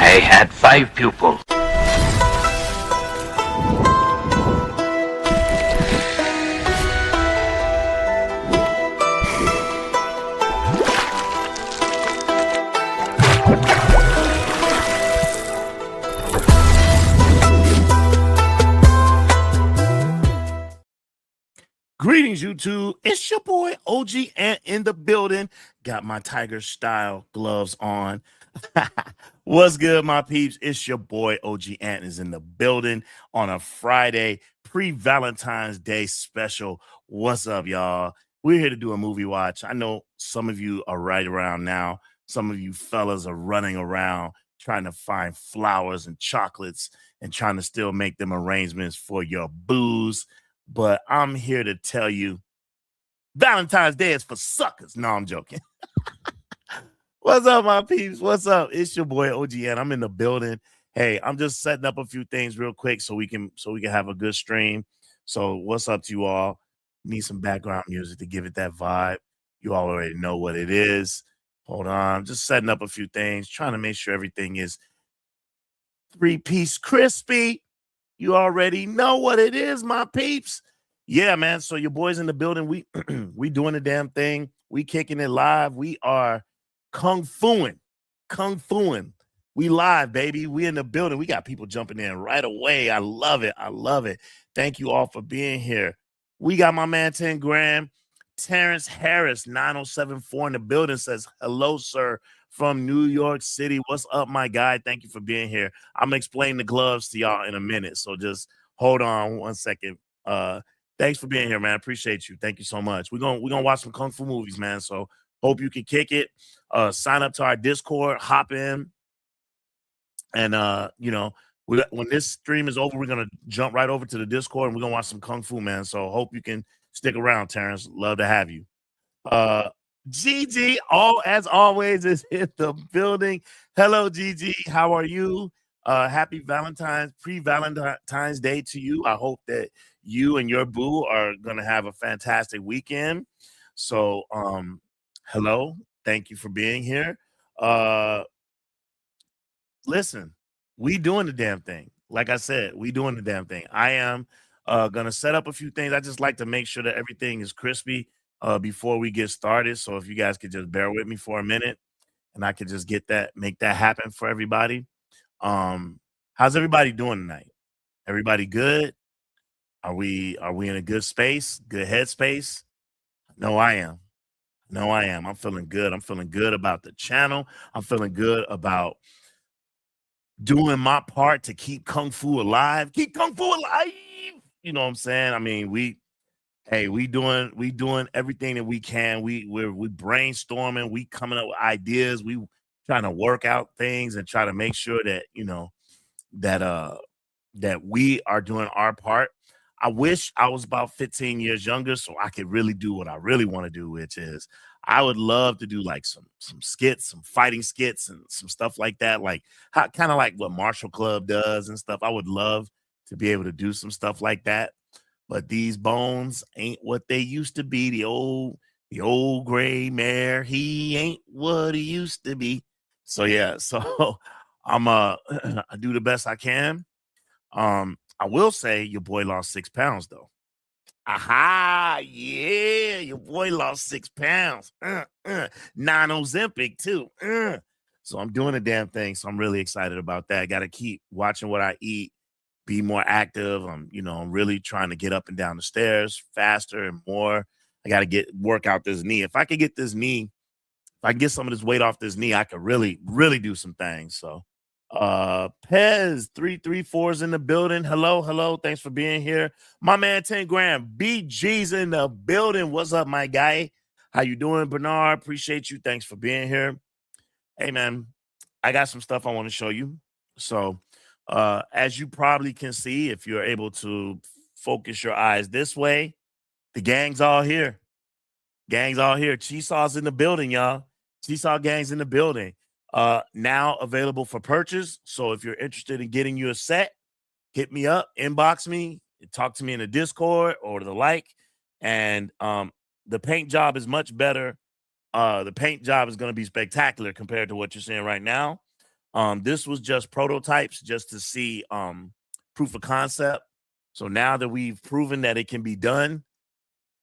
I had 5 pupils. Greetings, YouTube. It's your boy OG Ant in the building. Got my Tiger style gloves on. What's good, my peeps? It's your boy OG Ant is in the building on a Friday pre-Valentine's Day special. What's up, y'all? We're here to do a movie watch. I know some of you are right around now. Some of you fellas are running around trying to find flowers and chocolates and trying to still make them arrangements for your booze. But I'm here to tell you Valentine's Day is for suckers. No, I'm joking. What's up, my peeps? What's up? It's your boy OGN. I'm in the building. Hey, I'm just setting up a few things real quick so we can have a good stream. So what's up to you all? Need some background music to give it that vibe. You all already know what it is. Hold on. Just setting up a few things, trying to make sure everything is three-piece crispy. You already know what it is, my peeps. Yeah, man. So your boys in the building. We doing the damn thing. We kicking it live. We are kung fuing. We live, baby. We in the building. We got people jumping in right away. I love it. I love it. Thank you all for being here. We got my man 10 Grand. Terrence Harris 9074 in the building says, hello, sir, from New York City. What's up, my guy? Thank you for being here. I'm gonna explain the gloves to y'all in a minute, so just hold on 1 second. Thanks for being here, man. Appreciate you. Thank you so much. We're gonna watch some kung fu movies, man. So hope you can kick it. Sign up to our Discord, hop in, and when this stream is over, we're gonna jump right over to the Discord and we're gonna watch some kung fu, man. So hope you can stick around, Terrence. Love to have you. Gigi, as always, is in the building. Hello, Gigi. How are you? Happy pre-Valentine's Day to you. I hope that you and your boo are gonna have a fantastic weekend. So, hello. Thank you for being here. Listen, we doing the damn thing. Like I said, we doing the damn thing. I am gonna set up a few things. I just like to make sure that everything is crispy before we get started. So if you guys could just bear with me for a minute and I could just make that happen for everybody. How's everybody doing tonight? Everybody good? Are we in a good space? Good headspace? No, I am. I'm feeling good. I'm feeling good about the channel. I'm feeling good about doing my part to keep Kung Fu alive. Keep Kung Fu alive. You know what I'm saying? I mean, we doing everything that we can. We're brainstorming, we coming up with ideas, we trying to work out things and try to make sure that that we are doing our part. I wish I was about 15 years younger so I could really do what I really want to do, which is I would love to do like some skits, some fighting skits and some stuff like that, like kind of like what Marshall Club does and stuff. I would love to be able to do some stuff like that. But these bones ain't what they used to be. The old gray mare, he ain't what he used to be. So yeah, so I'm I do the best I can. I will say your boy lost 6 pounds though. Aha, yeah, your boy lost 6 pounds. Non-Ozempic too. So I'm doing a damn thing. So I'm really excited about that. I got to keep watching what I eat, be more active. I'm really trying to get up and down the stairs faster and more. I got to work out this knee. If I could get this knee, if I can get some of this weight off this knee, I could really, really do some things. So Pez 334 is in the building. Hello. Thanks for being here. My man 10 Grand BG's in the building. What's up, my guy? How you doing, Bernard? Appreciate you. Thanks for being here. Hey man, I got some stuff I want to show you. So as you probably can see, if you're able to focus your eyes this way, the gang's all here. Cheesaw's in the building, y'all. Cheesaw gang's in the building. Now available for purchase. So if you're interested in getting you a set, hit me up, inbox me, talk to me in the Discord or the like. And the paint job is much better. The paint job is going to be spectacular compared to what you're seeing right now. This was just prototypes just to see proof of concept. So now that we've proven that it can be done,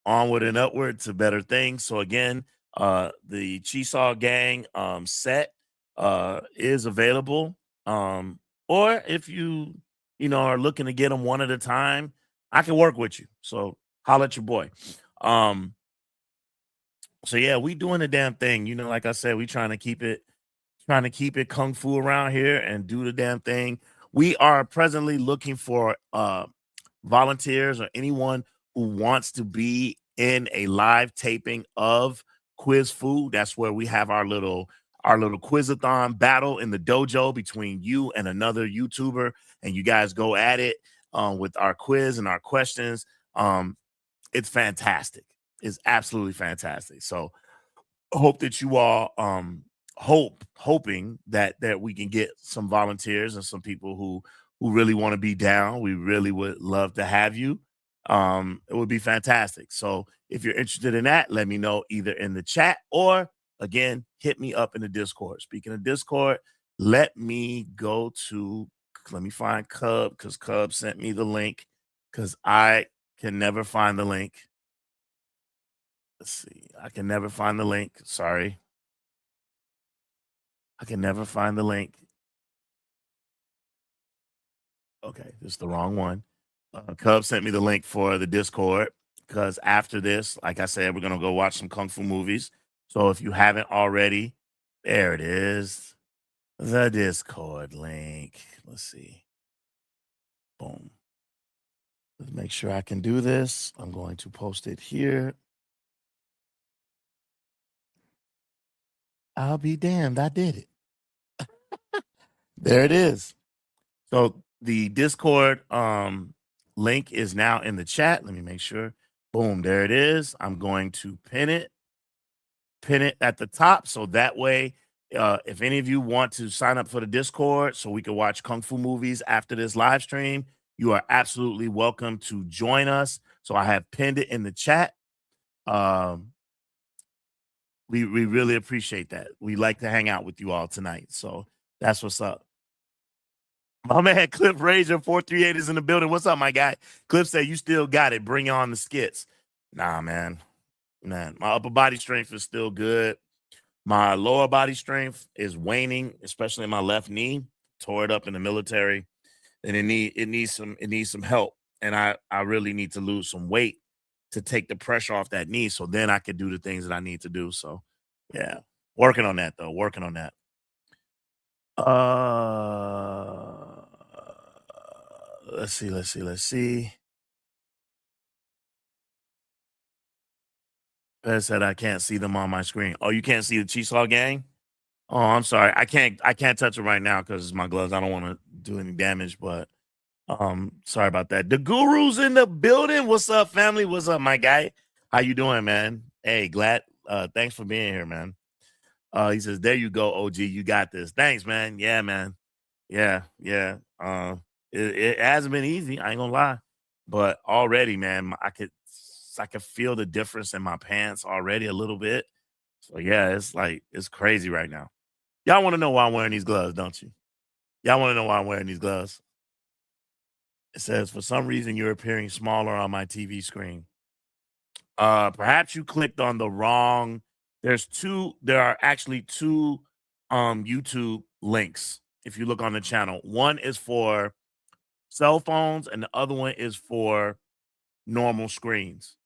onward and upward to better things. So again, the Cheesaw Gang set is available. Or if you are looking to get them one at a time, I can work with you. So holla at your boy. So yeah, we doing the damn thing. Like I said, we trying to keep it kung fu around here and do the damn thing. We are presently looking for volunteers or anyone who wants to be in a live taping of Quiz Food. That's where we have our little quizathon battle in the dojo between you and another YouTuber, and you guys go at it with our quiz and our questions. It's fantastic. It's absolutely fantastic. So hope that you all hoping that we can get some volunteers and some people who really want to be down. We really would love to have you. It would be fantastic. So if you're interested in that, let me know either in the chat or again hit me up in the Discord. Speaking of Discord, let me find Cub, because Cub sent me the link, because I can never find the link. Let's see. I can never find the link. Sorry. I can never find the link. Okay, this is the wrong one. Cub sent me the link for the Discord, because after this, like I said, we're going to go watch some Kung Fu movies. So if you haven't already, there it is. The Discord link. Let's see. Boom. Let's make sure I can do this. I'm going to post it here. I'll be damned. I did it. There it is. So the Discord link is now in the chat. Let me make sure. Boom, there it is. I'm going to pin it at the top, so that way if any of you want to sign up for the Discord so we can watch Kung Fu movies after this live stream, you are absolutely welcome to join us. So I have pinned it in the chat. We really appreciate that. We like to hang out with you all tonight. So that's what's up. My man Cliff Ranger 438 is in the building. What's up, my guy? Cliff said you still got it. Bring on the skits. Nah, man. My upper body strength is still good. My lower body strength is waning, especially in my left knee. Tore it up in the military, and it needs some help. And I really need to lose some weight to take the pressure off that knee, so then I can do the things that I need to do. So yeah, working on that though. Working on that. Let's see. I said I can't see them on my screen. Oh, you can't see the Cheesaw Gang? Oh, I'm sorry. I can't touch it right now because it's my gloves. I don't want to do any damage, but sorry about that. The Guru's in the building. What's up, family? What's up, my guy? How you doing, man? Hey, glad thanks for being here, man. He says, there you go, OG. You got this. Thanks, man. Yeah, man. Yeah. It hasn't been easy. I ain't gonna lie. But already, man, I could feel the difference in my pants already a little bit. So yeah, it's crazy right now. Y'all want to know why I'm wearing these gloves, don't you? Y'all want to know why I'm wearing these gloves? It says, for some reason, you're appearing smaller on my TV screen. Perhaps you clicked on the wrong. There are actually two YouTube links if you look on the channel. One is for cell phones and the other one is for normal screens.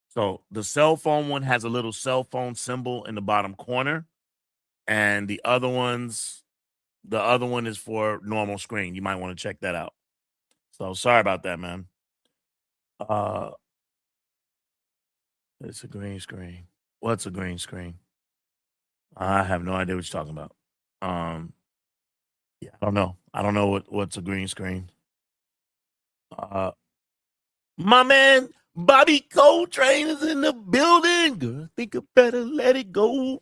So the cell phone one has a little cell phone symbol in the bottom corner, and the other one is for normal screen. You might want to check that out. So sorry about that, man. It's a green screen. What's a green screen? I have no idea what you're talking about. Yeah, I don't know. I don't know what's a green screen. My man Bobby Coltrane is in the building. Girl, think I better let it go.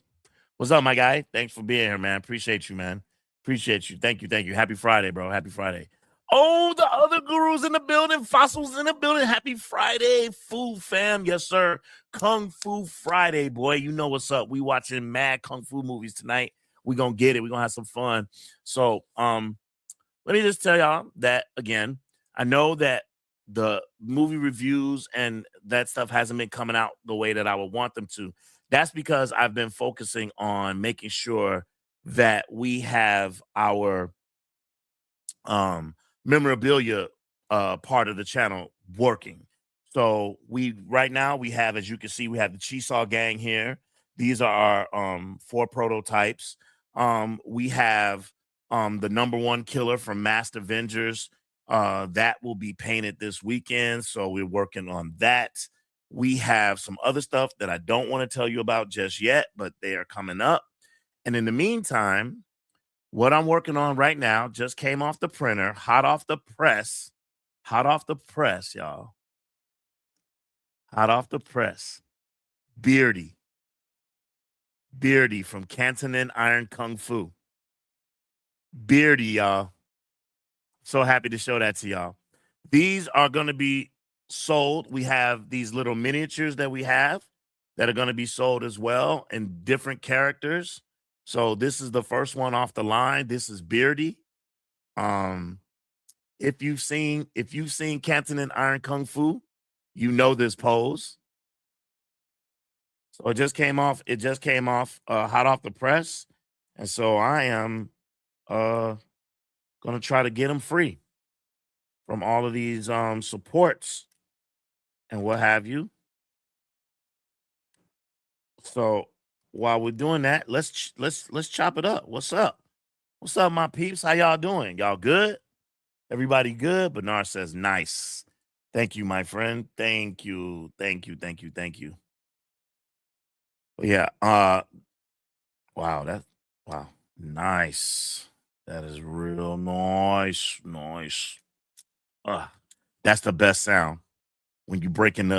What's up, my guy? Thanks for being here, man. Appreciate you, man. Appreciate you. Thank you. Happy Friday, bro. Happy Friday. Oh, the other Guru's in the building. Fossils in the building. Happy Friday, Fu fam. Yes, sir. Kung Fu Friday, boy. You know what's up. We watching mad Kung Fu movies tonight. We're gonna get it. We're gonna have some fun. So let me just tell y'all that again. I know that the movie reviews and that stuff hasn't been coming out the way that I would want them to. That's because I've been focusing on making sure that we have our memorabilia part of the channel working. So we right now we have, as you can see, we have the Cheesaw Gang here. These are our 4 prototypes. We have the #1 killer from Masked Avengers. That will be painted this weekend. So we're working on that. We have some other stuff that I don't want to tell you about just yet, but they are coming up. And in the meantime, what I'm working on right now just came off the printer, hot off the press. Hot off the press, y'all. Hot off the press. Beardy. Beardy from Canton Iron Kung Fu. Beardy, y'all. So happy to show that to y'all. These are going to be sold. We have these little miniatures that we have that are going to be sold as well in different characters. So this is the first one off the line. This is Beardy. If you've seen Canton Iron Kung Fu, you know this pose. So it just came off. It just came off hot off the press, and so I am gonna try to get them free from all of these supports and what have you. So while we're doing that, let's chop it up. What's up? What's up, my peeps? How y'all doing? Y'all good? Everybody good? Bernard says nice. Thank you, my friend. Thank you. Thank you. Thank you. Thank you. Yeah. Wow. Wow. Nice. That is real nice. Nice. That's the best sound when you're breaking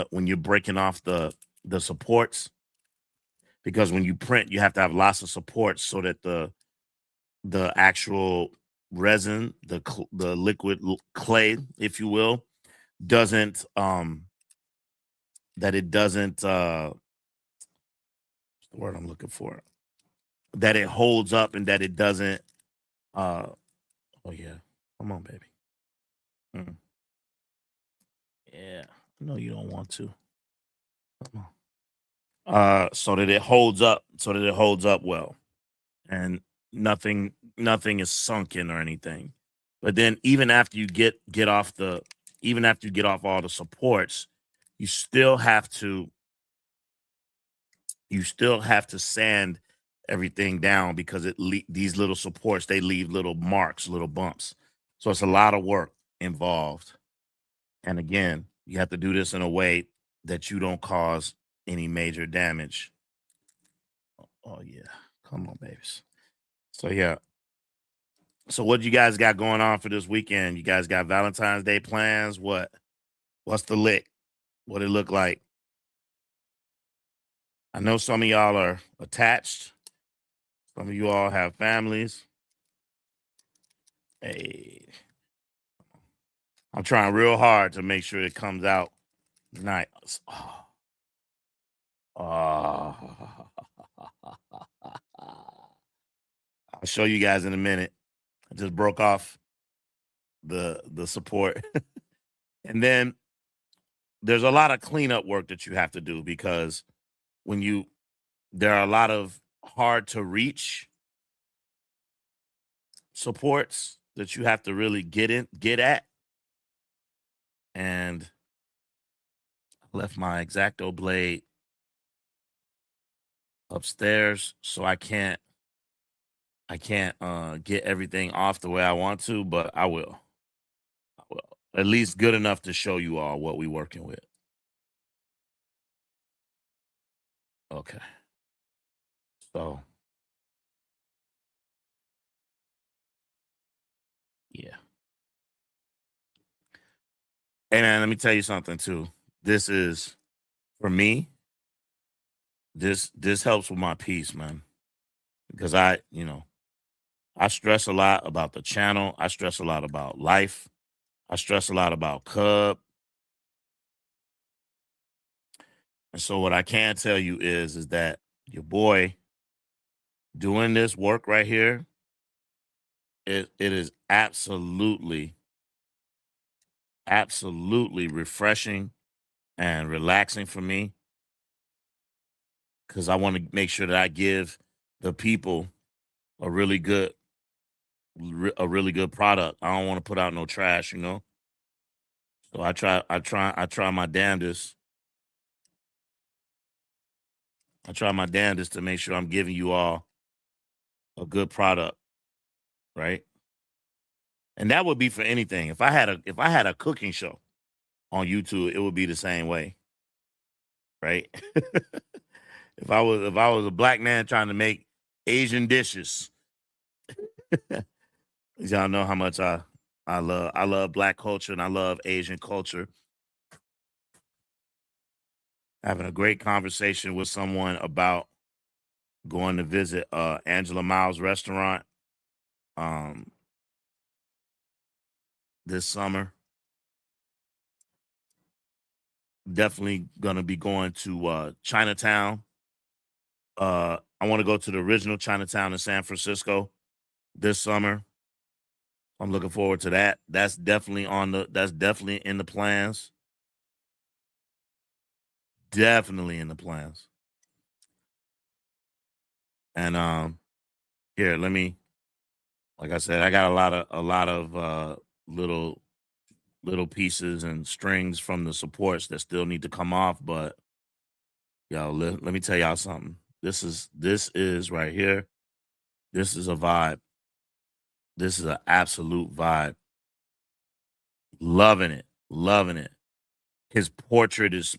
off the supports, because when you print, you have to have lots of supports so that the actual resin, the liquid clay, if you will, doesn't that it doesn't what's the word I'm looking for, that it holds up and that it doesn't oh yeah, come on baby. Yeah, no, you don't want to. Come on. So that it holds up, well, and nothing is sunken or anything. But then even after you get off all the supports, you still have to sand everything down, because these little supports, they leave little marks, little bumps. So it's a lot of work involved. And again, you have to do this in a way that you don't cause any major damage. Oh yeah, come on, babies. So yeah. So what you guys got going on for this weekend? You guys got Valentine's Day plans? What's the lick? What it look like? I know some of y'all are attached. Some of you all have families. Hey, I'm trying real hard to make sure it comes out nice. Oh. I'll show you guys in a minute. I just broke off the support. And then there's a lot of cleanup work that you have to do, because there are a lot of hard to reach supports that you have to really get at. And I left my X-Acto blade upstairs, so I can't get everything off the way I want to, but I will. At least good enough to show you all what we working with. Okay. So yeah. And then let me tell you something too. This is, for me, this helps with my peace, man. Because I stress a lot about the channel. I stress a lot about life. I stress a lot about Cub. And so what I can tell you is that your boy Doing this work right here, it is absolutely refreshing and relaxing for me because I want to make sure that I give the people a really good a really good product. I don't want to put out no trash, you know. So I try my damnedest. I try my damnedest to make sure I'm giving you all a good product, right? And that would be for anything. If I had a cooking show on YouTube, it would be the same way, right? If I was a black man trying to make Asian dishes, y'all know how much I love black culture and I love Asian culture. Having a great conversation with someone about going to visit Angela Miles restaurant um this summer. Definitely gonna be going to Chinatown. I want to go to the original Chinatown in San Francisco this summer. I'm looking forward to that. That's definitely in the plans. Definitely in the plans. And here, let me like I said, I got a lot of little little pieces and strings from the supports that still need to come off, but yo, let me tell y'all something. This is right here. This is a vibe. This is an absolute vibe. Loving it. Loving it. His portrait is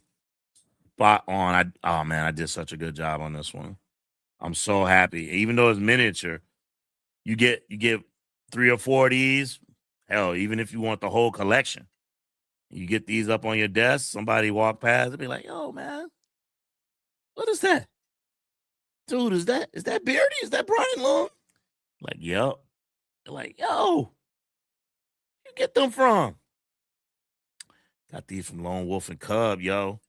spot on. Oh man, I did such a good job on this one. I'm so happy. Even though it's miniature, you get 3 or 4 of these. Hell, even if you want the whole collection, you get these up on your desk. Somebody walk past and be like, "Yo, man, what is that, dude? Is that Beardy? Is that Brian Long?" Like, yep. They're like, "Yo, you get them from?" Got these from Lone Wolf and Cub, yo.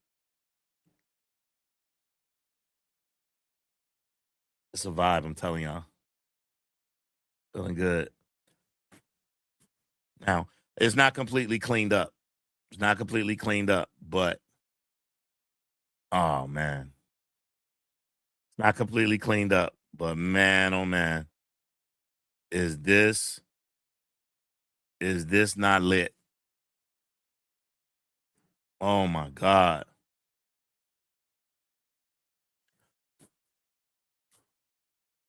It's a vibe. I'm telling y'all, feeling good. Now, it's not completely cleaned up. It's not completely cleaned up, but oh man, it's not completely cleaned up. But man, oh man, is this is this not lit? Oh my god.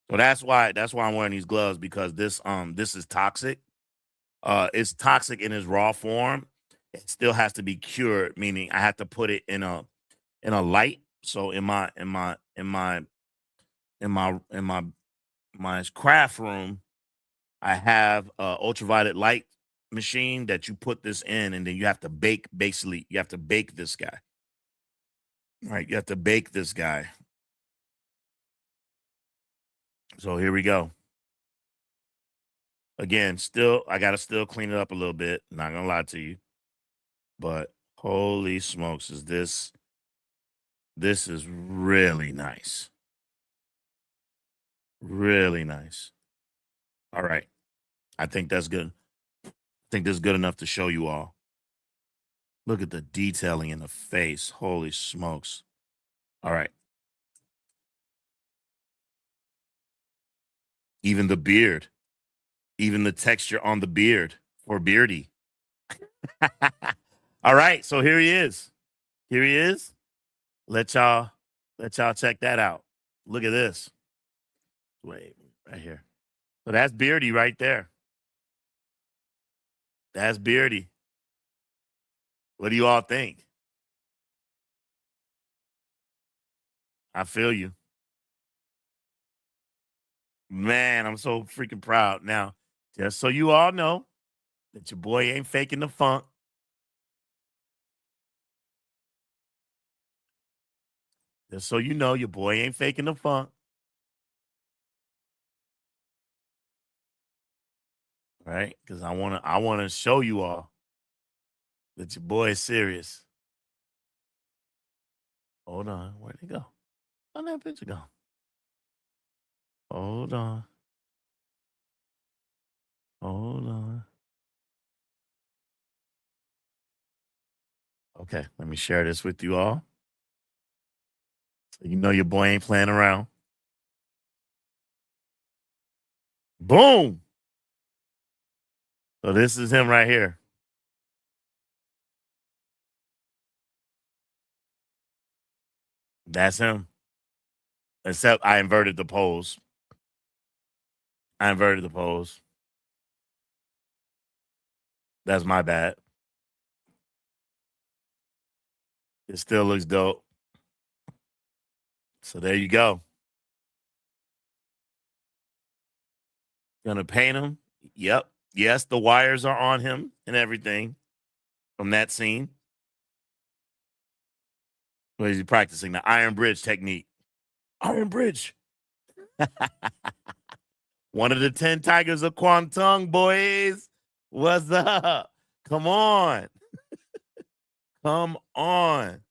So that's why I'm wearing these gloves because this is toxic. It's toxic in its raw form. It still has to be cured, meaning I have to put it in a light. So in my craft room, I have a ultraviolet light machine that you put this in, and then you have to bake. Basically, you have to bake this guy. Right? You have to bake this guy. So here we go. Again, still, I gotta still clean it up a little bit. Not gonna lie to you, but holy smokes, is this is really nice, really nice. All right, I think that's good. I think this is good enough to show you all. Look at the detailing in the face. Holy smokes! All right, even the beard, even the texture on the beard for Beardy. All right, so here he is. Here he is. Let y'all let y'all check that out. Look at this. Wait, right here. So that's Beardy right there. That's Beardy. What do you all think? I feel you. Man, I'm so freaking proud. Now, just so you all know that your boy ain't faking the funk. Just so you know, your boy ain't faking the funk. Right? Because I wanna show you all that your boy is serious. Hold on. Where'd it go? Where'd that picture go? Hold on. Hold on. Okay, let me share this with you all. So you know your boy ain't playing around. Boom. So this is him right here. That's him. Except I inverted the pose. I inverted the pose. That's my bad. It still looks dope. So there you go. Gonna paint him. Yep. Yes, the wires are on him and everything from that scene. Where he's practicing the Iron Bridge technique. Iron Bridge. One of the 10 Tigers of Kwantung, boys. What's up? Come on. Come on.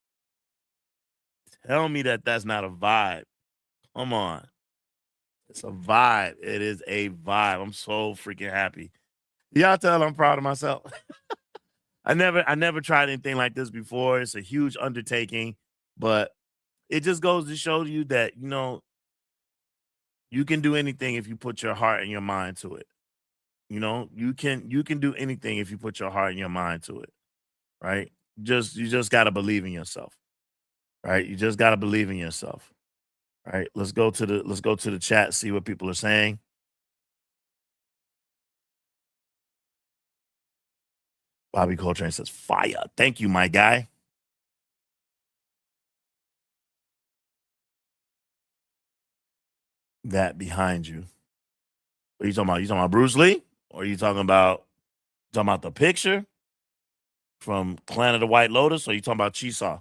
Tell me that that's not a vibe. Come on. It's a vibe. It is a vibe. I'm so freaking happy. Y'all tell I'm proud of myself. I never tried anything like this before. It's a huge undertaking, but it just goes to show you that, you know, you can do anything if you put your heart and your mind to it. You know, you can do anything if you put your heart and your mind to it, right? You just got to believe in yourself, right? You just got to believe in yourself. Right? Let's go to the chat, see what people are saying. Bobby Coltrane says, "Fire." Thank you, my guy. That behind you. What are you talking about? You talking about Bruce Lee? Or are you talking about the picture from Clan of the White Lotus? Or are you talking about Chisaw?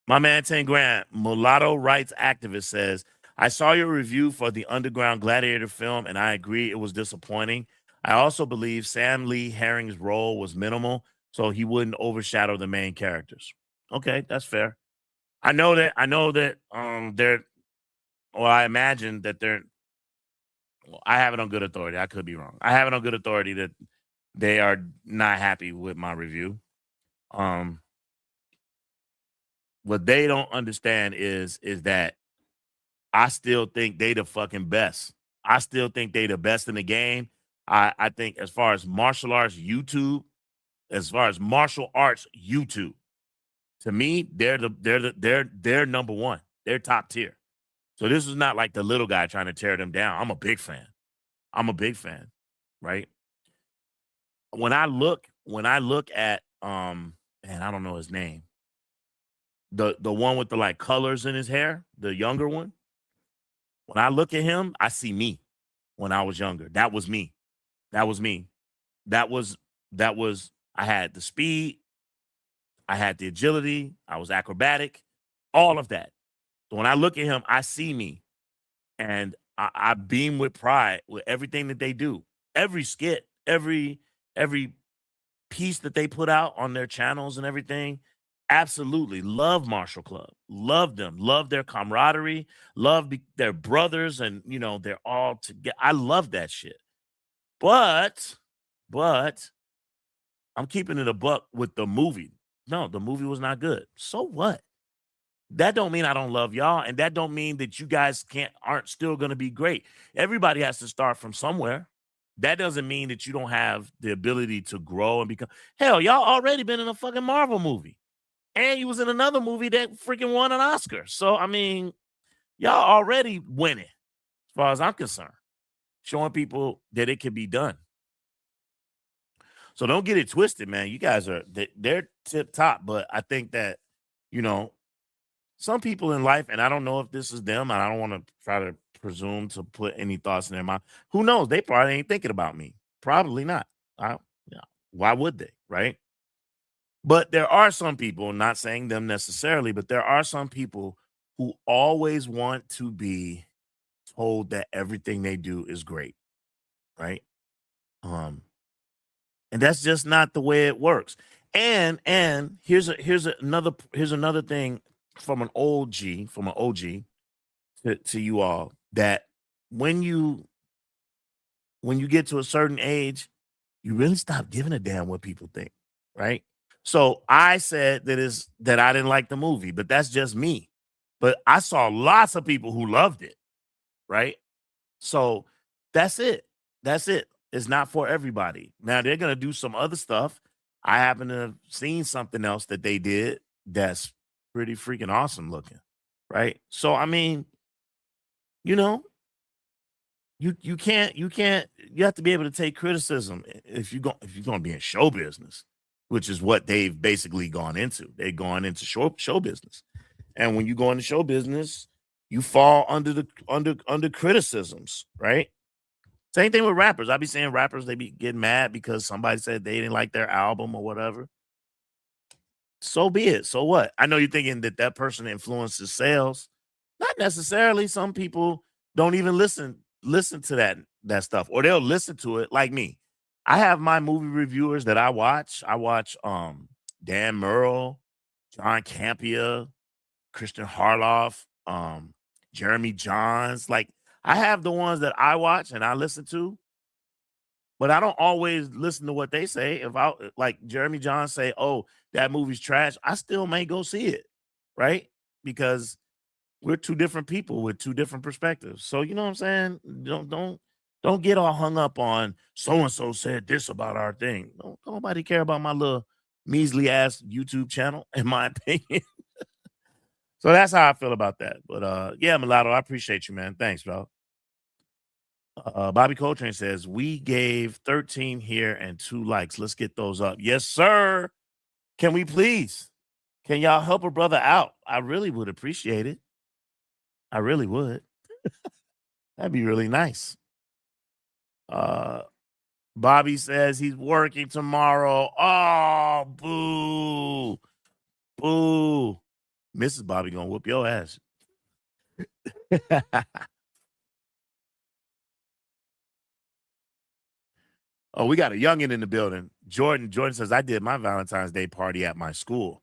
My man 10 Grand, mulatto rights activist says, I saw your review for the Underground Gladiator film, and I agree it was disappointing. I also believe Sam Lee Herring's role was minimal, so he wouldn't overshadow the main characters. Okay, that's fair. I know that they're or I imagine that they're well, I have it on good authority. I could be wrong. I have it on good authority that they are not happy with my review. Um what they don't understand is that I still think they the fucking best. I still think they the best in the game. I think as far as martial arts YouTube, as far as martial arts YouTube, to me, they're number one. They're top tier. So this is not like the little guy trying to tear them down. I'm a big fan. I'm a big fan, right? When I look at man, I don't know his name. The one with the like colors in his hair, the younger one. When I look at him, I see me when I was younger. That was me. That was me. That was that was I had the speed, I had the agility, I was acrobatic, all of that. So when I look at him, I see me and I beam with pride with everything that they do. Every skit, every piece that they put out on their channels and everything. Absolutely love Marshall Club. Love them. Love their camaraderie. Love their brothers, and you know they're all together. I love that shit. But, but I'm keeping it a buck with the movie. No, the movie was not good. So what? That don't mean I don't love y'all, and that don't mean that you guys aren't still gonna be great. Everybody has to start from somewhere. That doesn't mean that you don't have the ability to grow and become. Hell, y'all already been in a fucking Marvel movie, and you was in another movie that freaking won an Oscar. So I mean, y'all already winning, as far as I'm concerned, showing people that it can be done. So don't get it twisted, man. You guys they're tip top, but I think that you know some people in life, and I don't know if this is them, and I don't want to try to presume to put any thoughts in their mind. Who knows? They probably ain't thinking about me. Probably not. Yeah. Why would they? Right. But there are some people, not saying them necessarily, but there are some people who always want to be told that everything they do is great. Right. Um, and that's just not the way it works. And here's another thing from an OG to you all that when you get to a certain age, you really stop giving a damn what people think, right? So I said that I didn't like the movie, but that's just me. But I saw lots of people who loved it, right? So that's it. That's it. It's not for everybody. Now they're gonna do some other stuff. I happen to have seen something else that they did that's pretty freaking awesome looking, right? So I mean, you know, you have to be able to take criticism if you're gonna be in show business, which is what they've basically gone into. They've gone into show business. And when you go into show business, you fall under criticisms, right? Same thing with rappers. I be seeing rappers, they be getting mad because somebody said they didn't like their album or whatever. So be it. So what? I know you're thinking that that person influences sales. Not necessarily. Some people don't even listen to that stuff, or they'll listen to it like me. I have my movie reviewers that I watch. I watch Dan Merle, John Campia, Christian Harloff, Jeremy Johns. Like I have the ones that I watch and I listen to, but I don't always listen to what they say. If I like Jeremy Johns say, "Oh, that movie's trash," I still may go see it, right? Because we're two different people with two different perspectives. So you know what I'm saying? Don't get all hung up on so and so said this about our thing. Don't nobody care about my little measly ass YouTube channel, in my opinion. So that's how I feel about that. But yeah, Mulatto, I appreciate you, man. Thanks, bro. Bobby Coltrane says, we gave 13 here and 2 likes. Let's get those up. Yes, sir. Can we please? Can y'all help a brother out? I really would appreciate it. I really would. That'd be really nice. Uh Bobby says he's working tomorrow. Oh, boo. Boo. Mrs. Bobby gonna whoop your ass. Oh, we got a youngin in the building. Jordan says, I did my Valentine's Day party at my school.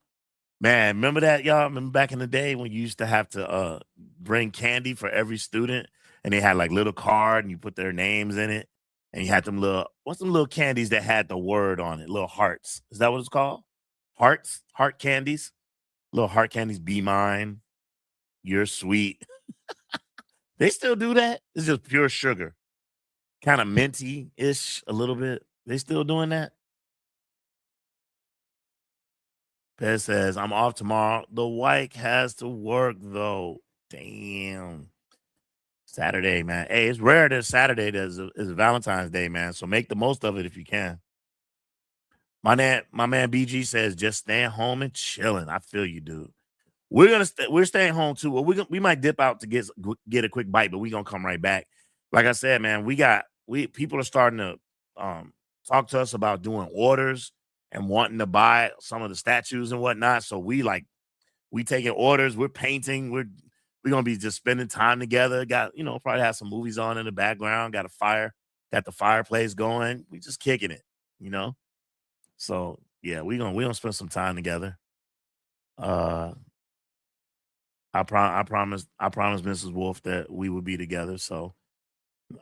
Man, remember that, y'all? Remember back in the day when you used to have to bring candy for every student and they had like little card and you put their names in it and you had them little what's them little candies that had the word on it, little hearts. Is that what it's called? Hearts, heart candies, little heart candies, be mine, you're sweet. They still do that. It's just pure sugar, kind of minty-ish a little bit. They still doing that? Pez says, I'm off tomorrow. The White has to work though. Damn. Saturday, man. Hey, it's rare that Saturday is Valentine's Day, man. So make the most of it if you can. My man BG says, just staying home and chilling. I feel you, dude. We're staying home too. Well, we might dip out to get a quick bite, but we're gonna come right back. Like I said, man, we people are starting to talk to us about doing orders and wanting to buy some of the statues and whatnot. So we taking orders, we're painting, we're gonna be just spending time together. Got, probably have some movies on in the background, got the fireplace going. We just kicking it, you know. So yeah, we gonna spend some time together. Uh I promised Mrs. Wolf that we would be together. So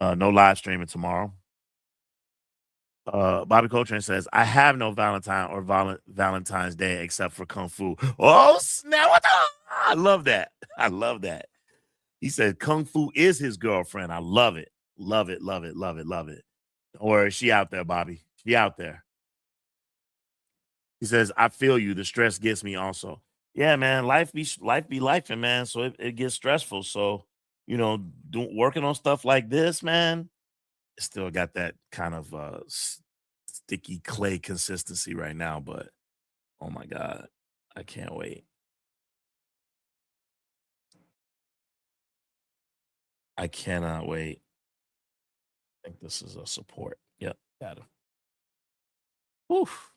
no live streaming tomorrow. Bobby Coltrane says, I have no Valentine's Day except for Kung Fu. Oh, snap. What the? I love that. I love that. He said Kung Fu is his girlfriend. I love it. Love it. Love it. Love it. Love it. Don't worry. She out there, Bobby. She out there. He says, I feel you. The stress gets me also. Yeah, man. Life be life, and man. So it gets stressful. So, working on stuff like this, man, it still got that kind of sticky clay consistency right now. But oh my God, I can't wait. I cannot wait. I think this is a support. Yep, got him. Oof.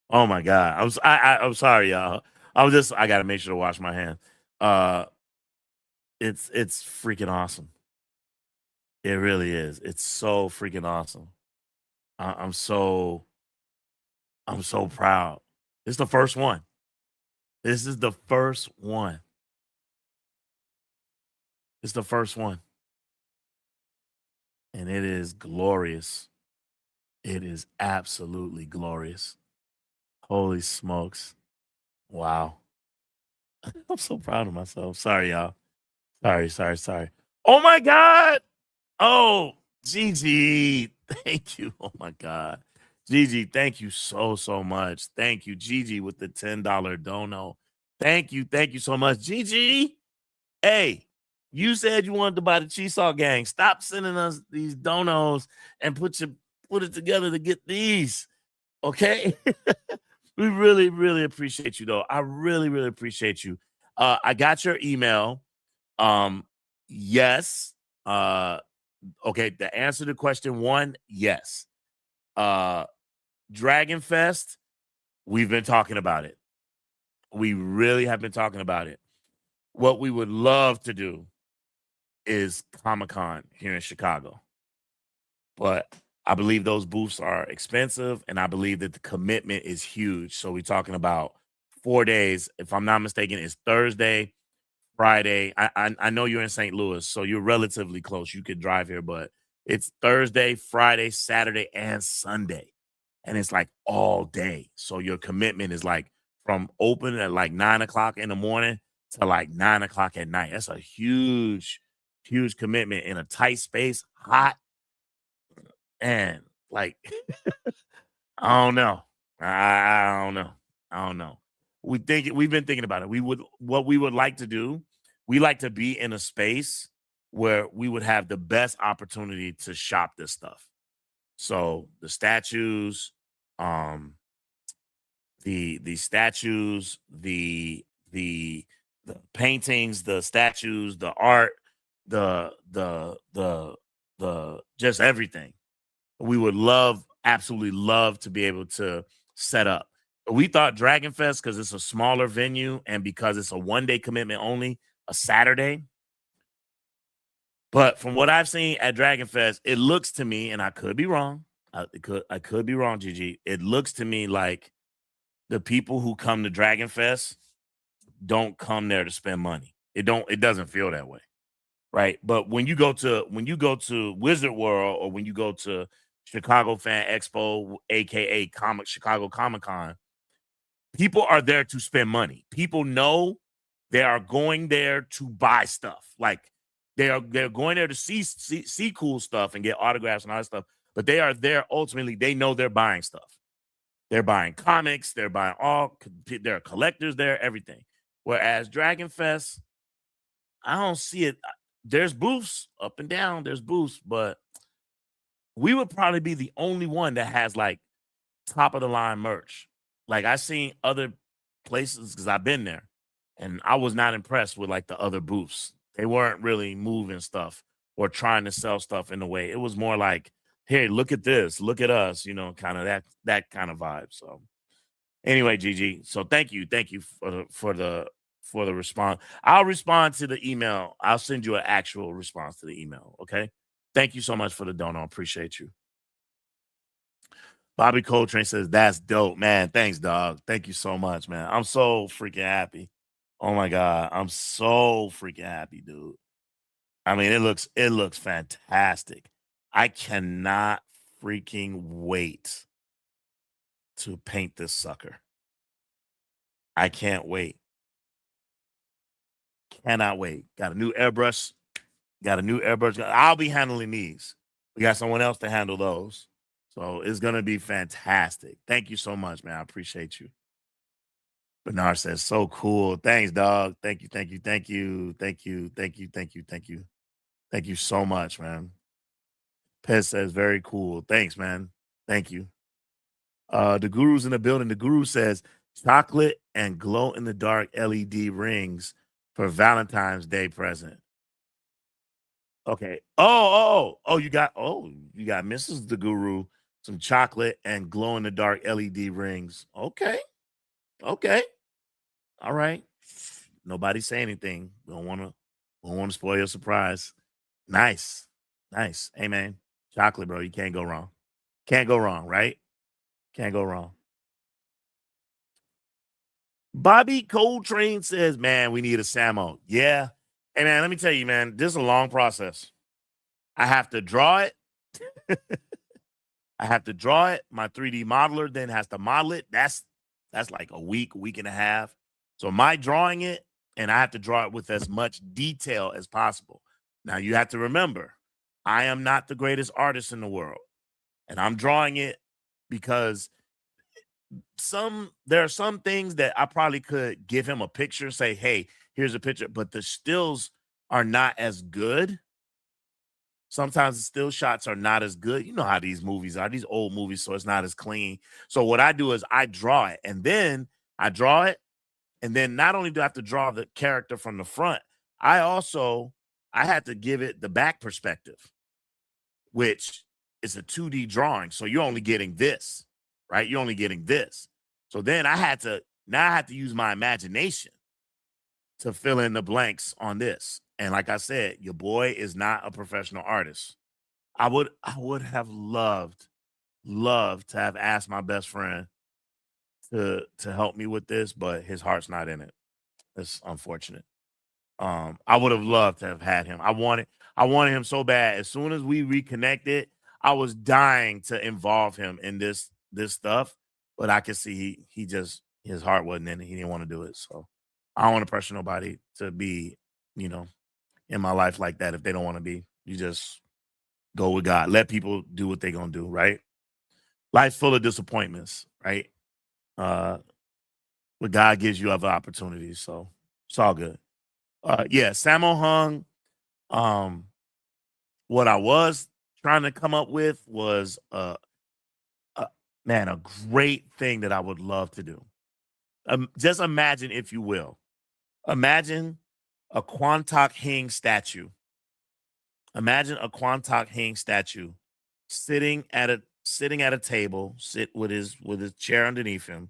Oh my God. I'm sorry, y'all. I gotta make sure to wash my hand. Uh it's freaking awesome. It really is. It's so freaking awesome. I'm so proud. It's the first one. This is the first one. It's the first one. And it is glorious. It is absolutely glorious. Holy smokes. Wow. I'm so proud of myself. Sorry, y'all. Sorry. Oh my God. Oh, Gigi. Thank you. Oh my God. Gigi, thank you so much. Thank you, Gigi, with the $10 dono. Thank you so much. Gigi. Hey, you said you wanted to buy the Cheesaw Gang. Stop sending us these donos and put it together to get these. Okay. We really appreciate you though. I really appreciate you. I got your email. Um, yes. Okay, the answer to question one, yes. Uh Dragon Fest, we've been talking about it. We really have been talking about it. What we would love to do is Comic-Con here in Chicago. But I believe those booths are expensive, and I believe that the commitment is huge. So we're talking about 4 days. If I'm not mistaken, it's Thursday, Friday. I know you're in St. Louis, so you're relatively close. You could drive here, but it's Thursday, Friday, Saturday, and Sunday. And it's like all day. So your commitment is like from open at like 9 o'clock in the morning to like 9 o'clock at night. That's a huge commitment in a tight space, hot, and like I don't know. I don't know. I don't know. We've been thinking about it. What we would like to do, we like to be in a space where we would have the best opportunity to shop this stuff. So the statues, um, the statues, the paintings, the statues, the art, the just everything. We would absolutely love to be able to set up. We thought Dragon Fest, because it's a smaller venue and because it's a 1 day commitment only, a Saturday. But from what I've seen at Dragon Fest, it looks to me, and I could be wrong. I could be wrong, Gigi. It looks to me like the people who come to Dragon Fest don't come there to spend money. It doesn't feel that way. Right. But when you go to Wizard World, or when you go to Chicago Fan Expo, aka Comic Chicago Comic Con, people are there to spend money. People know they are going there to buy stuff. Like they're going there to see cool stuff and get autographs and all that stuff. But they are there ultimately. They know they're buying stuff. They're buying comics. They're buying there are collectors there. Everything. Whereas Dragon Fest, I don't see it. There's booths up and down. There's booths, but we would probably be the only one that has like top of the line merch. Like I seen other places because I've been there, and I was not impressed with like the other booths. They weren't really moving stuff or trying to sell stuff in a way. It was more like, "Hey, look at this, look at us," kind of that kind of vibe. So anyway, Gigi, so thank you for the response. I'll respond to the email. I'll send you an actual response to the email. Okay. Thank you so much for the dono. Appreciate you. Bobby Coltrane says, "That's dope, man. Thanks, dog. Thank you so much, man. I'm so freaking happy. Oh my God. I'm so freaking happy, dude. I mean, it looks fantastic. I cannot freaking wait to paint this sucker. I can't wait. Cannot wait. Got a new airbrush. Got a new airbrush. I'll be handling these. We got someone else to handle those. So it's gonna be fantastic. Thank you so much, man. I appreciate you. Bernard says, so cool. Thanks, dog. Thank you. Thank you so much, man. Pez says, very cool. Thanks, man. Thank you. The guru's in the building. The guru says chocolate and glow in the dark LED rings for Valentine's Day present. Okay. You got Mrs. The Guru, some chocolate and glow in the dark LED rings. Okay. Okay. All right. Nobody say anything. Don't want to spoil your surprise. Nice. Nice. Hey man. Chocolate, bro. You can't go wrong. Can't go wrong, right? Can't go wrong. Bobby Coltrane says, man, we need a Samo. Yeah. Hey, man, let me tell you, man, this is a long process. I have to draw it. I have to draw it. My 3D modeler then has to model it. That's like a week and a half. So my drawing it, and I have to draw it with as much detail as possible. Now you have to remember, I am not the greatest artist in the world. And I'm drawing it because there are some things that I probably could give him a picture, say, hey, here's a picture, but the stills are not as good. Sometimes the still shots are not as good. You know how these movies are, these old movies, so it's not as clean. So what I do is I draw it, and then I draw it, and then not only do I have to draw the character from the front, I had to give it the back perspective, which is a 2D drawing. So you're only getting this, right? You're only getting this. So then I had to use my imagination to fill in the blanks on this. And like I said, your boy is not a professional artist. I would have loved to have asked my best friend to help me with this, but his heart's not in it. It's unfortunate. I would have loved to have had him. I wanted him so bad. As soon as we reconnected, I was dying to involve him in this stuff, but I could see he just his heart wasn't in it. He didn't want to do it. So I don't want to pressure nobody to be, you know, in my life like that if they don't want to be. You just go with God. Let people do what they're gonna do, right? Life's full of disappointments, right? Uh, but God gives you other opportunities, so it's all good. Yeah, Sammo Hung. Um, what I was trying to come up with was a man, a great thing that I would love to do. Just imagine, if you will, imagine a Quantok Hing statue. Imagine a Quantok Hing statue sitting at a table, sit with his chair underneath him,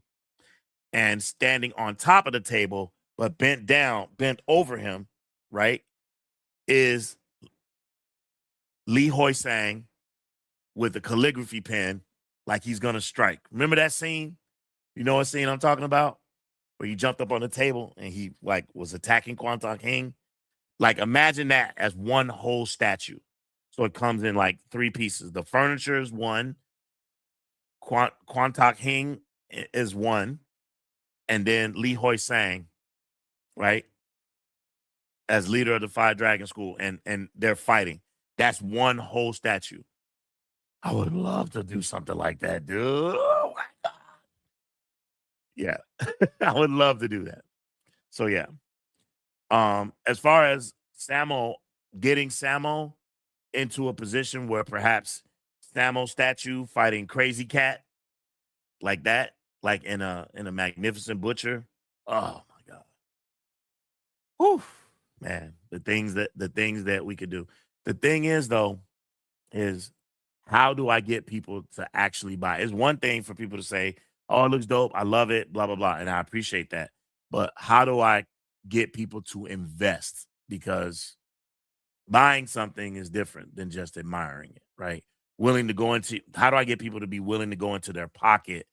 and standing on top of the table, but bent over him, right, is Lee Hoi Sang with a calligraphy pen, like he's gonna strike. Remember that scene? You know what scene I'm talking about? Where he jumped up on the table and he like was attacking Kwantok Hing. Like imagine that as one whole statue. So it comes in like three pieces. The furniture is one, Kwantok Hing is one, and then Lee Hoi Sang, right, as leader of the Five Dragon School, and they're fighting. That's one whole statue. I would love to do something like that, dude. Oh my God. Yeah, I would love to do that. So yeah, as far as Samo, getting Samo into a position where perhaps Samo statue fighting Crazy Cat like that, like in a Magnificent Butcher. Oh my God. Whew, man, the things that we could do. The thing is though, is how do I get people to actually buy? It's one thing for people to say, "Oh, it looks dope. I love it." Blah blah blah, and I appreciate that. But how do I get people to invest? Because buying something is different than just admiring it, right? Willing to go into how do I get people to be willing to go into their pocket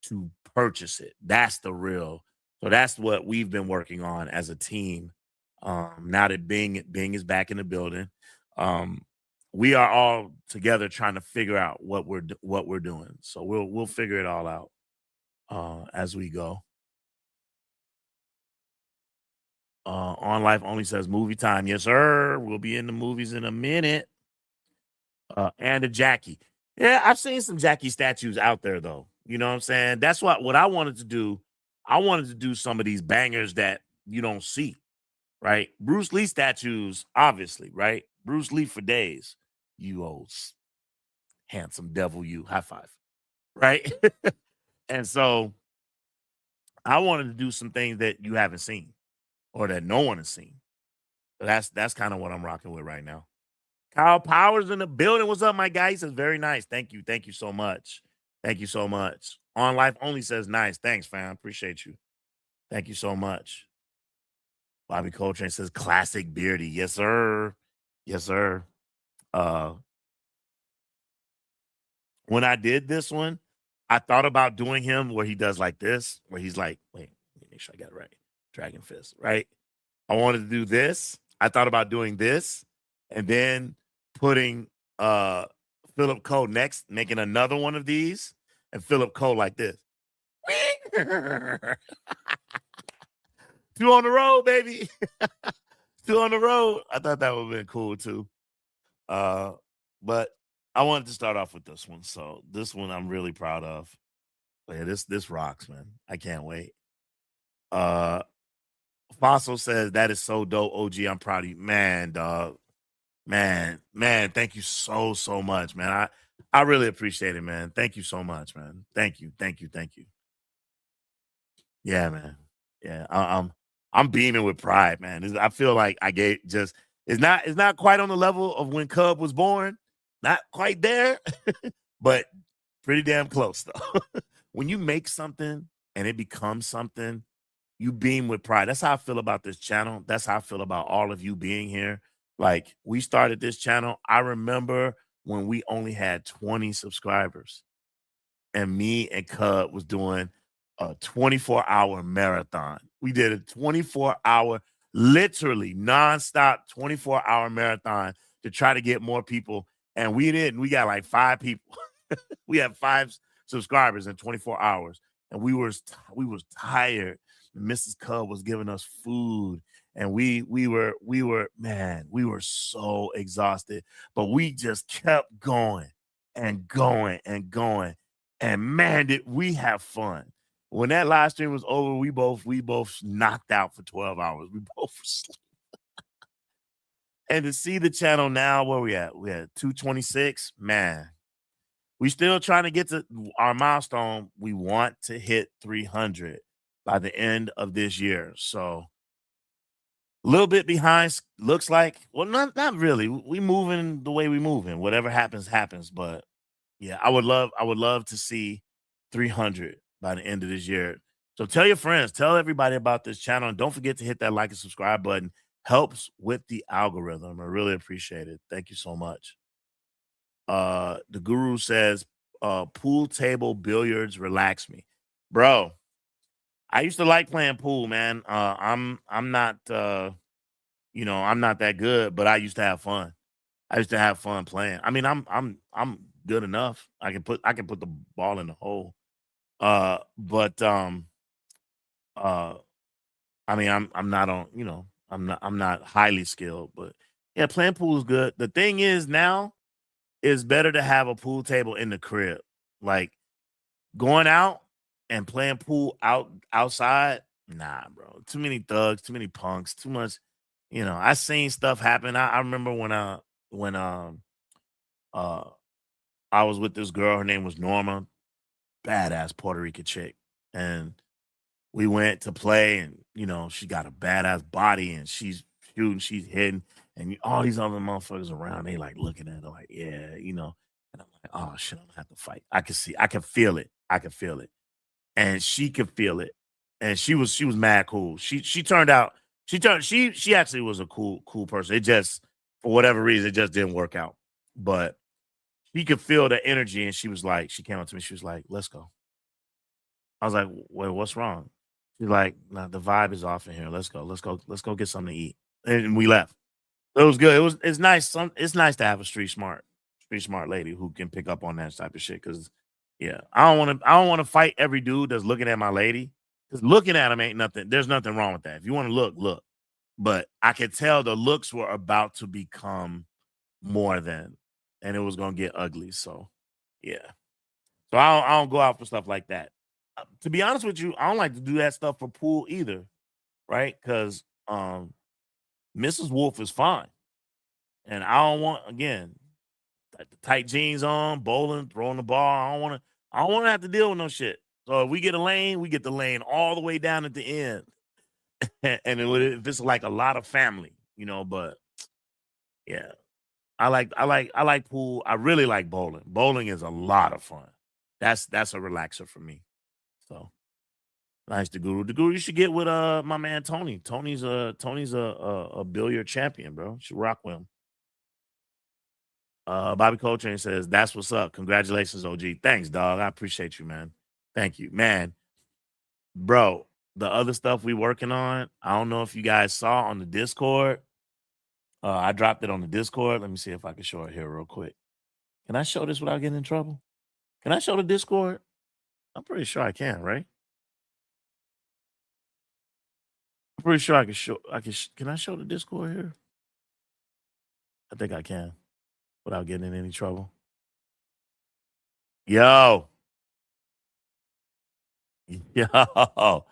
to purchase it? That's the real. So that's what we've been working on as a team. Now that Bing is back in the building, um, we are all together trying to figure out what we're doing. So we'll figure it all out as we go. On Life only says movie time. Yes, sir. We'll be in the movies in a minute. And a Jackie. Yeah, I've seen some Jackie statues out there though. You know what I'm saying? That's what I wanted to do. I wanted to do some of these bangers that you don't see, right? Bruce Lee statues, obviously, right? Bruce Lee for days. You old handsome devil, you high five, right? And so I wanted to do some things that you haven't seen or that no one has seen. So that's kind of what I'm rocking with right now. Kyle Powers in the building. What's up, my guy? He says, very nice. Thank you. Thank you so much. Thank you so much. On Life only says nice. Thanks, fam. Appreciate you. Thank you so much. Bobby Coltrane says classic beardy. Yes, sir. Yes, sir. Uh when I did this one, I thought about doing him where he does like this, where he's like, wait. make sure I got it right. Dragon Fist, right? I wanted to do this. I thought about doing this and then putting Philip Cole next, making another one of these, and Philip Cole like this. Two on the road, baby. Two on the road. I thought that would have been cool too. But I wanted to start off with this one. So this one I'm really proud of. Yeah, this rocks, man. I can't wait. Uh Fossil says that is so dope. OG, I'm proud of you. Man, dog. Man, thank you so much, man. I really appreciate it, man. Thank you so much, man. Thank you. Yeah, man. Yeah, I'm beaming with pride, man. I feel like I gave just it's not quite on the level of when Cub was born. Not quite there, but pretty damn close though. When you make something and it becomes something, you beam with pride. That's how I feel about this channel. That's how I feel about all of you being here. Like we started this channel. I remember when we only had 20 subscribers and me and Cub was doing a 24-hour marathon. We did a 24-hour, literally nonstop 24-hour marathon to try to get more people. And we didn't. We got like 5 people. We had 5 subscribers in 24 hours. And we was tired. Mrs. Cub was giving us food. And we were so exhausted. But we just kept going and going and going. And man, did we have fun. When that live stream was over, we both knocked out for 12 hours. We both were asleep. And to see the channel now, where we at? We at 226. Man, we still trying to get to our milestone. We want to hit 300 by the end of this year. So a little bit behind, looks like. Well, not really. We moving the way we moving. Whatever happens, happens. But yeah, I would love to see 300 by the end of this year. So tell your friends, tell everybody about this channel, and don't forget to hit that like and subscribe button. Helps with the algorithm. I really appreciate it. Thank you so much. The guru says, pool table billiards relax me. Bro, I used to like playing pool, man. I'm not I'm not that good, but I used to have fun. I used to have fun playing. I mean, I'm good enough. I can put the ball in the hole. But I mean, I'm not on, I'm not highly skilled, but yeah, playing pool is good. The thing is now it's better to have a pool table in the crib. Like going out and playing pool outside, nah, bro. Too many thugs, too many punks, too much. I seen stuff happen. I remember when uh I was with this girl, her name was Norma, badass Puerto Rican chick. And we went to play, and she got a badass body, and she's shooting, she's hitting, and all these other motherfuckers around, they like looking at her like, yeah. And I'm like, oh shit, I'm gonna have to fight. I can feel it. I can feel it. And she could feel it. And she was mad cool. She turned out, she actually was a cool person. It just, for whatever reason, it just didn't work out. But she could feel the energy, and she came up to me, she was like, let's go. I was like, "Wait, what's wrong?" She's like, "Nah, the vibe is off in here. Let's go get something to eat." And we left. It was good. It's nice. It's nice to have a street smart lady who can pick up on that type of shit. Cause yeah, I don't want to fight every dude that's looking at my lady. Cause looking at him ain't nothing. There's nothing wrong with that. If you want to look, look. But I could tell the looks were about to become more than, and it was gonna get ugly. So yeah. So I don't go out for stuff like that. To be honest with you, I don't like to do that stuff for pool either, right? Because Mrs. Wolf is fine, and I don't want, again, the tight jeans on, bowling, throwing the ball. I don't want to have to deal with no shit. So if we get a lane, we get the lane all the way down at the end, and if it's like a lot of family, But yeah, I like pool. I really like bowling. Bowling is a lot of fun. That's a relaxer for me. So. Nice, the guru. The guru, you should get with my man Tony. Tony's a billiard champion, bro. You should rock with him. Bobby Coltrane says, "That's what's up. Congratulations, OG. Thanks, dog. I appreciate you, man. Thank you, man, bro. the other stuff we working on. I don't know if you guys saw on the Discord. I dropped it on the Discord. Let me see if I can show it here real quick. Can I show this without getting in trouble? Can I show the Discord? I'm pretty sure I can, right? I'm pretty sure I can show. Can I show the Discord here? I think I can without getting in any trouble. Yo, yo,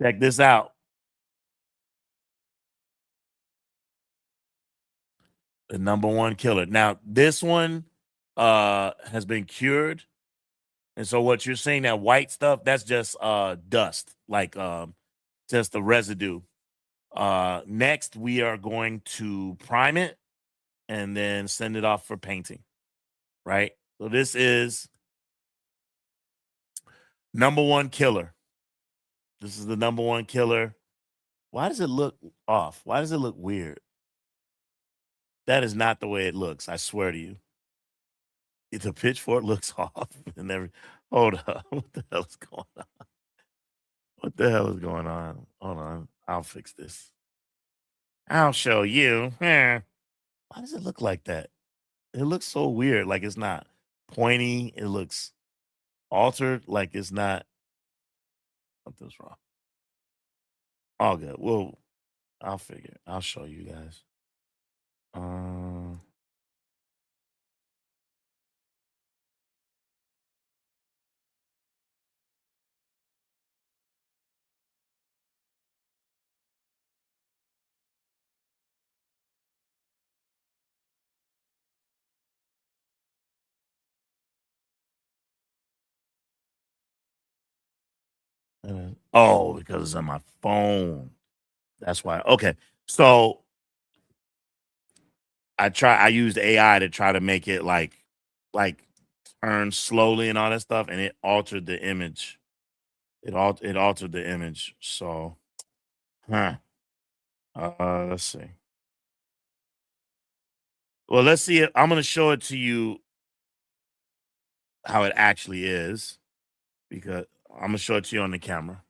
check this out. The number one killer. Now, this one has been cured. And so what you're seeing, that white stuff, that's just dust, like just the residue. Next we are going to prime it and then send it off for painting, right? So this is number one killer. This is the number one killer. Why does it look off? Why does it look weird? That is not the way it looks. I swear to you. The pitchfork looks off and every. Hold up. What the hell is going on? What the hell is going on? Hold on. I'll fix this. I'll show you. Why does it look like that? It looks so weird. Like it's not pointy. It looks altered. Like it's not. Something's wrong. All good. Well, I'll figure. I'll show you guys. Um, oh, because it's on my phone. That's why. Okay. So I used AI to try to make it like turn slowly and all that stuff, and it altered the image. It altered the image. So huh. Let's see. Well, let's see it. I'm gonna show it to you how it actually is because I'm gonna show it to you on the camera.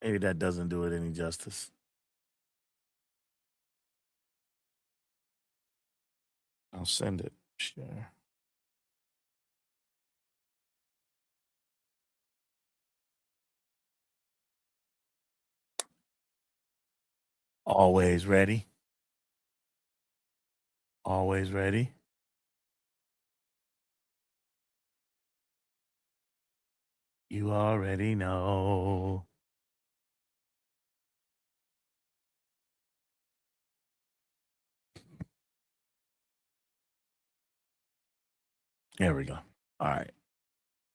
Maybe that doesn't do it any justice. I'll send it. Share. Always ready. Always ready. You already know. There we go. All right.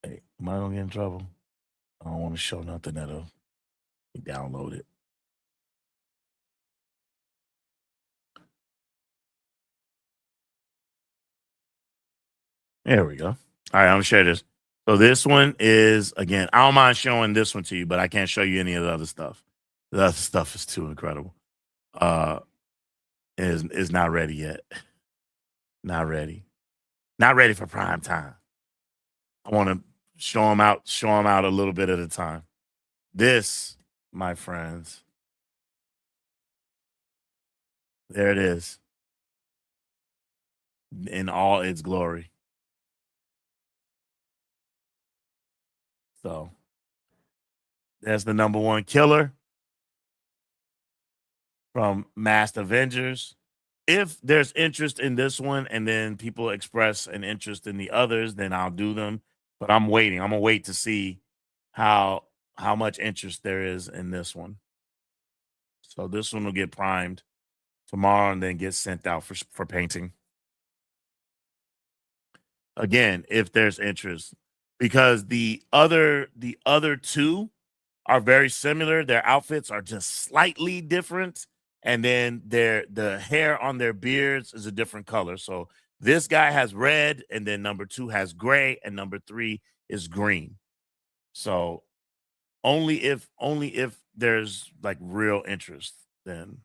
Hey, am I gonna get in trouble? I don't want to show nothing that'll download it. There we go. All right, I'm gonna share this. So this one is again, I don't mind showing this one to you, but I can't show you any of the other stuff. The other stuff is too incredible. Uh is not ready yet. Not ready. Not ready for prime time. I want to show them out a little bit at a time. This, my friends, there it is in all its glory. So that's the number one killer from Masked Avengers. If there's interest in this one and then people express an interest in the others, then I'll do them. But I'm waiting. I'm gonna wait to see how how much interest there is in this one. So this one will get primed tomorrow and then get sent out for painting. Again, if there's interest. Because the other two are very similar. Their outfits are just slightly different. And then the hair on their beards is a different color. So this guy has red, and then number two has gray, and number three is green. So only if there's like real interest, then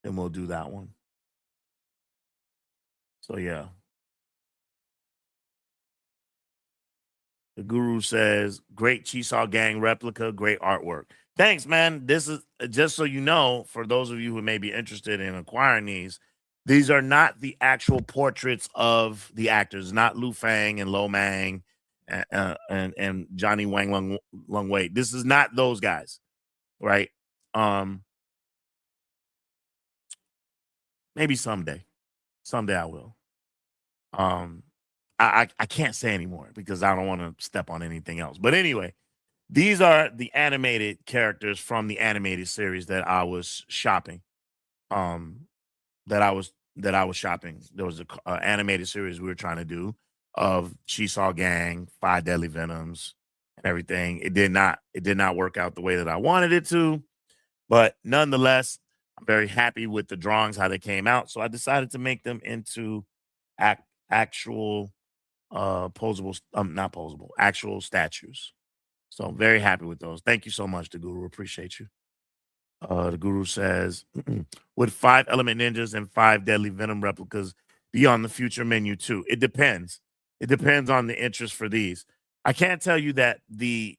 we'll do that one. So yeah. The Guru says, great Cheesaw Gang replica, great artwork. Thanks, man. This is just so you know, for those of you who may be interested in acquiring these are not the actual portraits of the actors, not Lu Fang and Lo Mang and Johnny Wang Lung Wei. This is not those guys, right? Maybe someday. Someday I will. I can't say anymore because I don't want to step on anything else. But anyway, these are the animated characters from the animated series that I was shopping. Um, that I was shopping. There was a animated series we were trying to do of Cheesaw Gang, Five Deadly Venoms, and everything. It did not work out the way that I wanted it to, but nonetheless, I'm very happy with the drawings how they came out. So I decided to make them into actual posable, not posable, actual statues. So I'm very happy with those. Thank you so much, the Guru. Appreciate you. The Guru says, with 5 Element Ninjas and 5 Deadly Venom replicas be on the future menu too. It depends. It depends on the interest for these. I can't tell you that the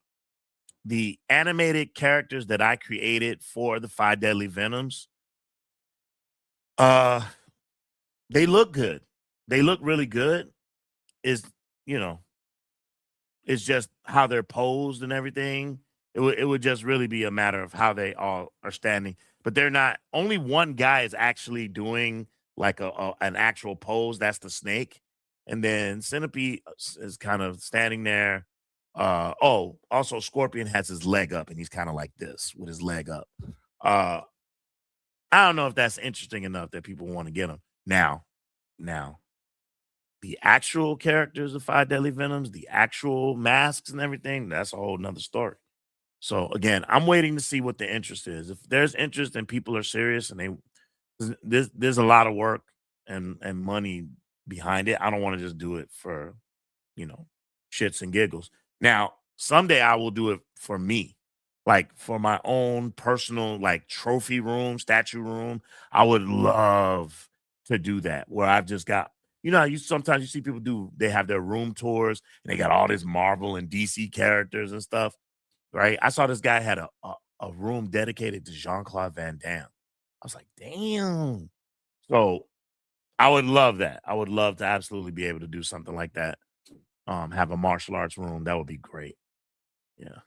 animated characters that I created for the 5 Deadly Venoms, uh, they look good. They look really good. Is you know, it's just how they're posed and everything. It would just really be a matter of how they all are standing. But they're not. Only one guy is actually doing like an actual pose. That's the snake, and then Centipede is kind of standing there. Oh, also Scorpion has his leg up, and he's kind of like this with his leg up. Uh, I don't know if that's interesting enough that people want to get him now. Now, the actual characters of 5 Deadly Venoms, the actual masks and everything, that's a whole nother story. So again, I'm waiting to see what the interest is. If there's interest and people are serious and there's a lot of work and money behind it. I don't want to just do it for, you know, shits and giggles. Now, someday I will do it for me, like for my own personal, like trophy room, statue room. I would love to do that where I've just got, how you sometimes you see people do, they have their room tours and they got all this Marvel and DC characters and stuff, right? I saw this guy had a room dedicated to Jean Claude Van Damme. I was like, damn. So I would love that. I would love to absolutely be able to do something like that. Have a martial arts room. That would be great. Yeah.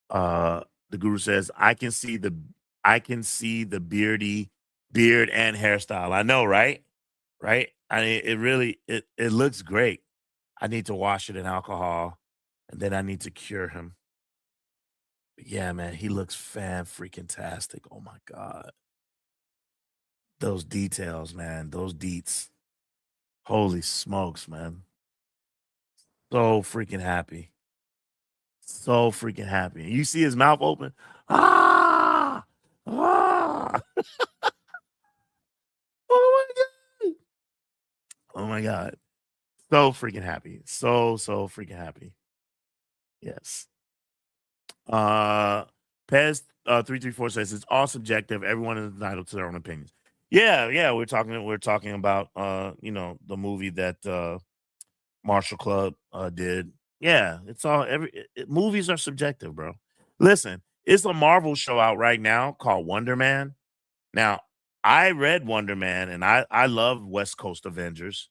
Uh the guru says, I can see the beardy beard and hairstyle. I know, right? Right? I mean, it looks great. I need to wash it in alcohol and then I need to cure him. But yeah, man, he looks fan freaking tastic. Oh my god. Those details, man. Those deets. Holy smokes, man. So freaking happy. So freaking happy. You see his mouth open. Ah! Ah! Oh my god. Oh my god. So freaking happy. So freaking happy. Yes. Uh Pez 334 says it's all subjective. Everyone is entitled to their own opinions. Yeah, yeah. We're talking about the movie that Marshall Club did. Yeah, it's all movies are subjective, bro. Listen, it's a Marvel show out right now called Wonder Man. Now, I read Wonder Man and I love West Coast Avengers.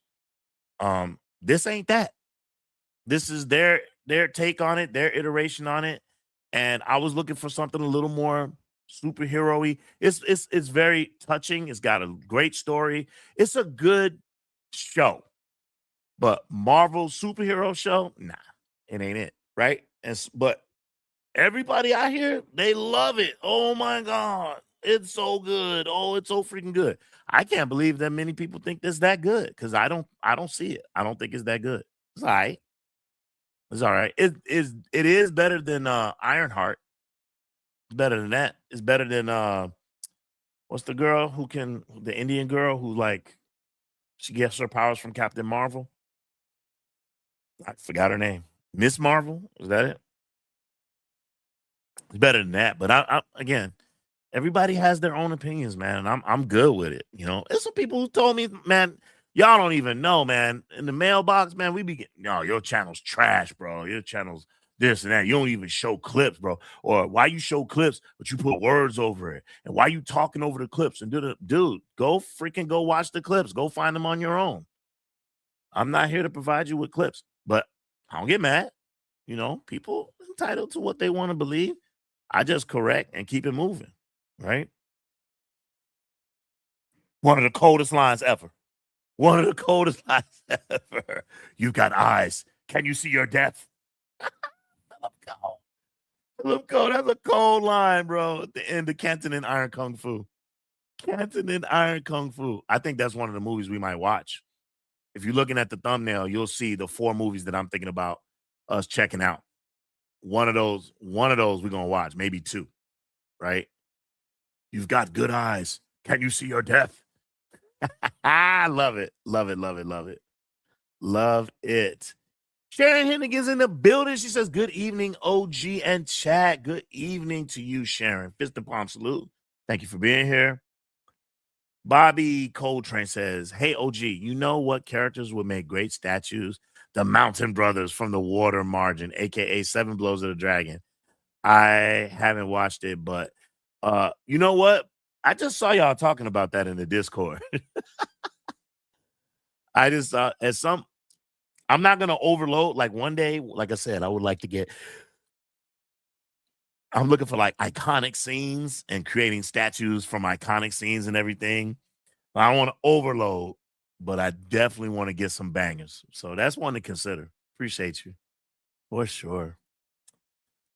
This ain't that. This is their take on it, their iteration on it. And I was looking for something a little more superhero-y. It's very touching. It's got a great story. It's a good show. But Marvel superhero show, nah, it ain't it, right? But everybody out here, they love it. Oh my god, it's so good. Oh, it's so freaking good. I can't believe that many people think it's that good because I don't see it. I don't think it's that good. It's all right. It's all right. It is better than Ironheart. It's better than that. It's better than what's the girl the Indian girl who like she gets her powers from Captain Marvel? I forgot her name. Miss Marvel? Is that it? It's better than that. But I again, everybody has their own opinions, man. And I'm good with it. There's some people who told me, man, Y'all don't even know, man. In the mailbox, man, we be getting, no, your channel's trash, bro. Your channel's this and that. You don't even show clips, bro. Or why you show clips, but you put words over it? And why you talking over the clips? And dude, go freaking go watch the clips. Go find them on your own. I'm not here to provide you with clips, but I don't get mad. You know, people entitled to what they want to believe. I just correct and keep it moving, right? One of the coldest lines ever. One of the coldest lines ever. You got eyes. Can you see your death? Philip Cole. Philip Cole, that's a cold line, bro. At the end of Canton and Iron Kung Fu. Canton and Iron Kung Fu. I think that's one of the movies we might watch. If you're looking at the thumbnail, you'll see the 4 movies that I'm thinking about us checking out. One of those we're gonna watch, maybe 2, right? You've got good eyes. Can you see your death? I love it. Love it. Love it. Love it. Love it. Sharon Hennigan's in the building. She says, good evening, OG and chat. Good evening to you, Sharon. Fist and palm salute. Thank you for being here. Bobby Coltrane says, hey, OG, you know what characters would make great statues? The Mountain Brothers from the Water Margin, a.k.a. Seven Blows of the Dragon. I haven't watched it, but you know what? I just saw y'all talking about that in the Discord. I just saw as some I'm not gonna overload. Like one day, like I said, I would like to get. I'm looking for like iconic scenes and creating statues from iconic scenes and everything. I don't want to overload, but I definitely want to get some bangers. So that's one to consider. Appreciate you for sure.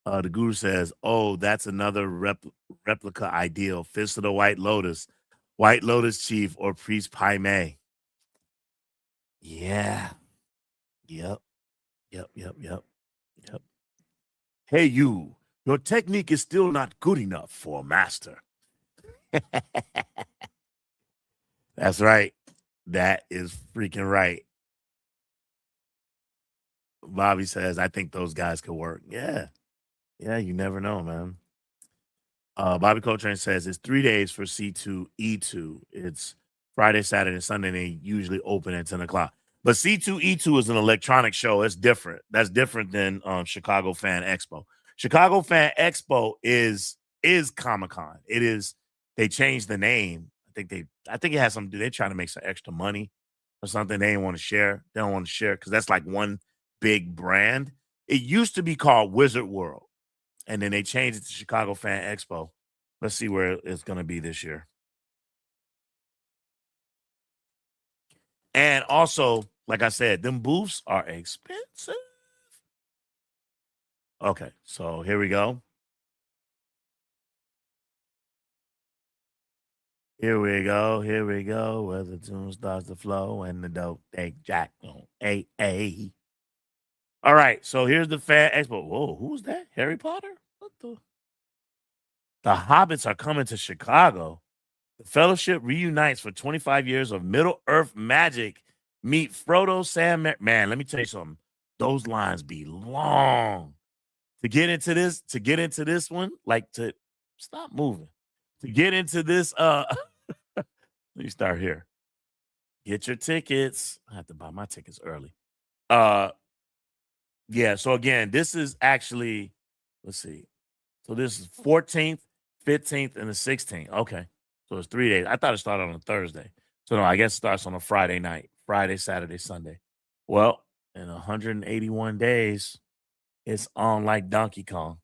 The guru says, "Oh, that's another replica ideal. Fist of the White Lotus Chief, or Priest Pai Mei." Yeah. Yep. Yep. Yep. Yep. Yep. Hey, you. Your technique is still not good enough for a master. That's right. That is freaking right. Bobby says, I think those guys could work. Yeah. Yeah, you never know, man. Bobby Coltrane says it's 3 days for C2E2. It's Friday, Saturday, Sunday. They usually open at 10 o'clock. But C2E2 is an electronic show. It's different. That's different than Chicago Fan Expo. Chicago Fan Expo is Comic Con. It is. They changed the name. I think it has something to do. They're trying to make some extra money or something. They didn't want to share. They don't want to share because that's like one big brand. It used to be called Wizard World, and then they changed it to Chicago Fan Expo. Let's see where it's going to be this year. And also, like I said, them booths are expensive. Okay, so here we go. Here we go. Here we go. Where the tune starts to flow and the dope take jack on A. All right, so here's the Fan Expo. Whoa, who's that? Harry Potter? What the Hobbits are coming to Chicago. The Fellowship reunites for 25 years of Middle Earth magic. Meet Frodo, Sam. Man, let me tell you something. Those lines be long. To get into this one, like to stop moving. To get into this, let me start here. Get your tickets. I have to buy my tickets early. Uh yeah, so again, this is actually, let's see. So this is 14th, 15th, and the 16th. Okay. So it's 3 days. I thought it started on a Thursday. So no, I guess it starts on a Friday night. Friday, Saturday, Sunday. Well, in 181 days, it's on like Donkey Kong.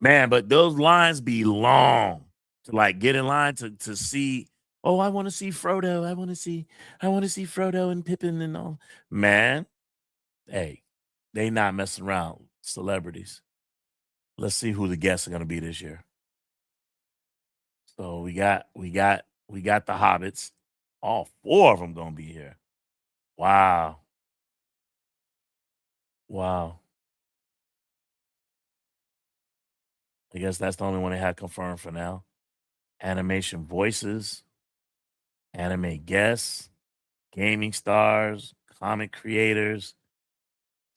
Man, but those lines be long to like get in line to see. Oh, I want to see Frodo. I want to see Frodo and Pippin and all. Man, hey, they not messing around. Celebrities. Let's see who the guests are gonna be this year. So we got the Hobbits. All 4 of them gonna be here. Wow. Wow. I guess that's the only one they had confirmed for now. Animation voices, anime guests, gaming stars, comic creators.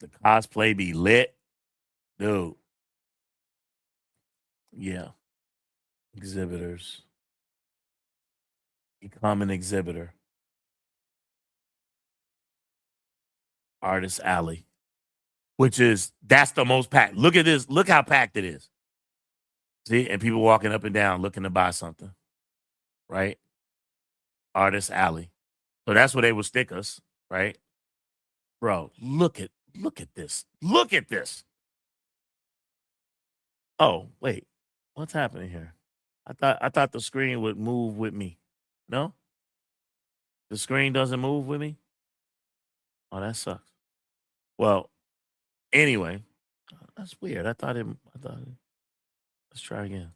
The cosplay be lit. Dude. Yeah. Exhibitors. Become an exhibitor. Artist Alley, that's the most packed. Look at this. Look how packed it is. See, and people walking up and down looking to buy something, right? Artist Alley. So that's where they would stick us, right? Bro, look at this. Look at this. Oh, wait. What's happening here? I thought the screen would move with me. No? The screen doesn't move with me? Oh, that sucks. Well, anyway, that's weird. Let's try again.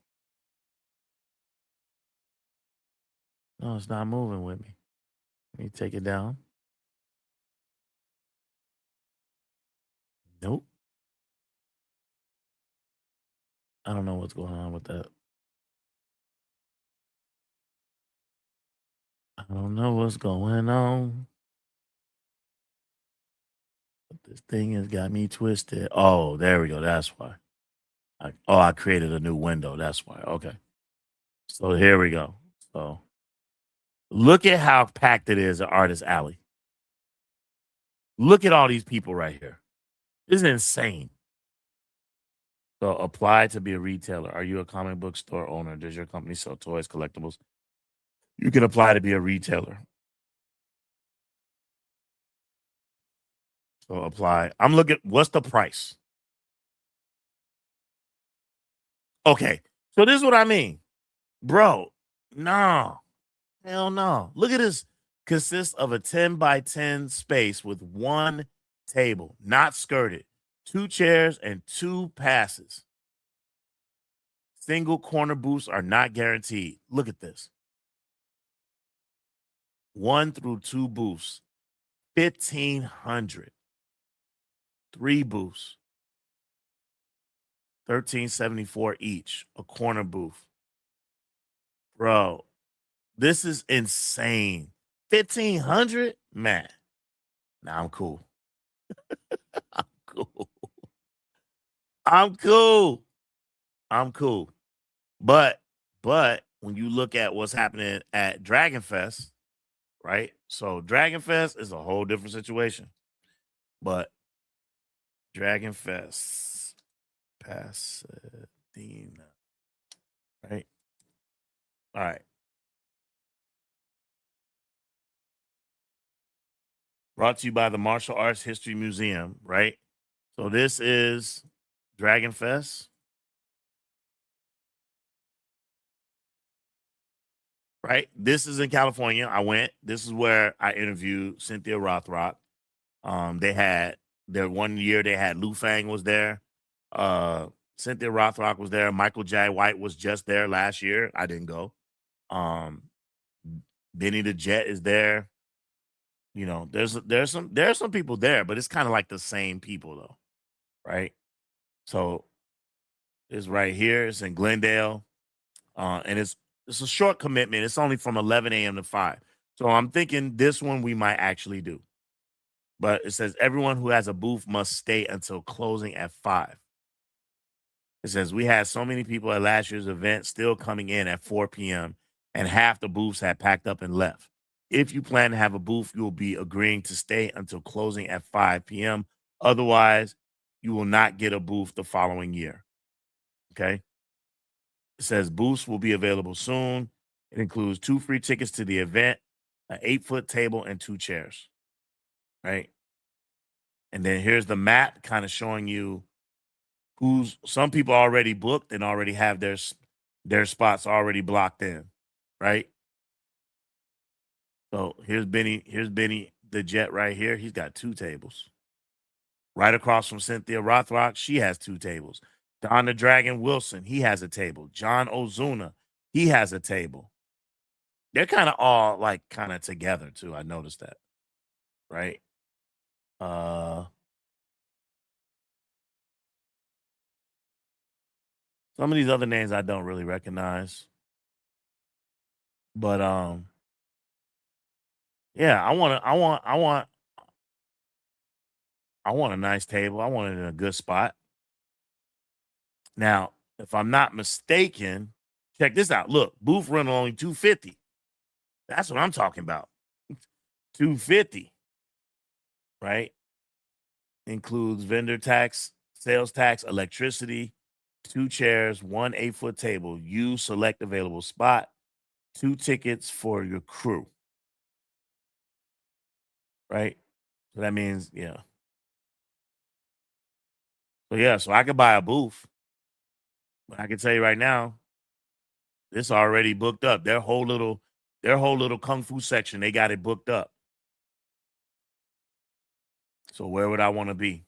No, it's not moving with me. Let me take it down. Nope. I don't know what's going on with that. I don't know what's going on. But this thing has got me twisted. Oh, there we go. That's why. I created a new window. That's why. Okay. So here we go. So look at how packed it is at Artist Alley. Look at all these people right here. This is insane. So apply to be a retailer. Are you a comic book store owner? Does your company sell toys, collectibles? You can apply to be a retailer. So apply. I'm looking. What's the price? Okay. So this is what I mean. Bro, no. Hell no. Look at this. Consists of a 10 by 10 space with one table, not skirted, 2 chairs, and 2 passes. Single corner booths are not guaranteed. Look at this. 1 through 2 booths, 1,500. 3 booths, 1,374 each, a corner booth. Bro, this is insane. 1,500? Man. Nah, I'm cool. I'm cool. I'm cool. I'm cool. But when you look at what's happening at Dragon Fest, right? So Dragon Fest is a whole different situation. But Dragon Fest, Pasadena, right? All right. Brought to you by the Martial Arts History Museum, right? So this is Dragon Fest. Right? This is in California. I went. This is where I interviewed Cynthia Rothrock. They had their 1 year, they had Lou Fang was there. Cynthia Rothrock was there. Michael J. White was just there last year. I didn't go. Benny the Jet is there. You know, there's some people there, but it's kind of like the same people though, right? So it's right here. It's in Glendale, and it's a short commitment. It's only from 11 a.m. to 5. So I'm thinking this one we might actually do. But it says everyone who has a booth must stay until closing at 5. It says we had so many people at last year's event still coming in at 4 p.m. and half the booths had packed up and left. If you plan to have a booth, you will be agreeing to stay until closing at 5 p.m. Otherwise, you will not get a booth the following year. Okay. It says booths will be available soon. It includes 2 free tickets to the event, an 8-foot table, and 2 chairs. Right. And then here's the map kind of showing you who's some people already booked and already have their spots already blocked in. Right. So here's Benny the Jet right here. He's got 2 tables. Right across from Cynthia Rothrock, she has 2 tables. Don the Dragon Wilson, he has a table. John Ozuna, he has a table. They're kind of all like kind of together too. I noticed that. Right. Uh some of these other names I don't really recognize. But yeah, I want a nice table. I want it in a good spot. Now, if I'm not mistaken, check this out. Look, booth rental only 250. That's what I'm talking about. 250. Right? includes vendor tax, sales tax, electricity, 2 chairs, 1 8-foot table. You select available spot, 2 tickets for your crew, right? So that means, yeah. So yeah, so I could buy a booth, but I can tell you right now, it's already booked up. Their whole little kung fu section, they got it booked up. So where would I want to be?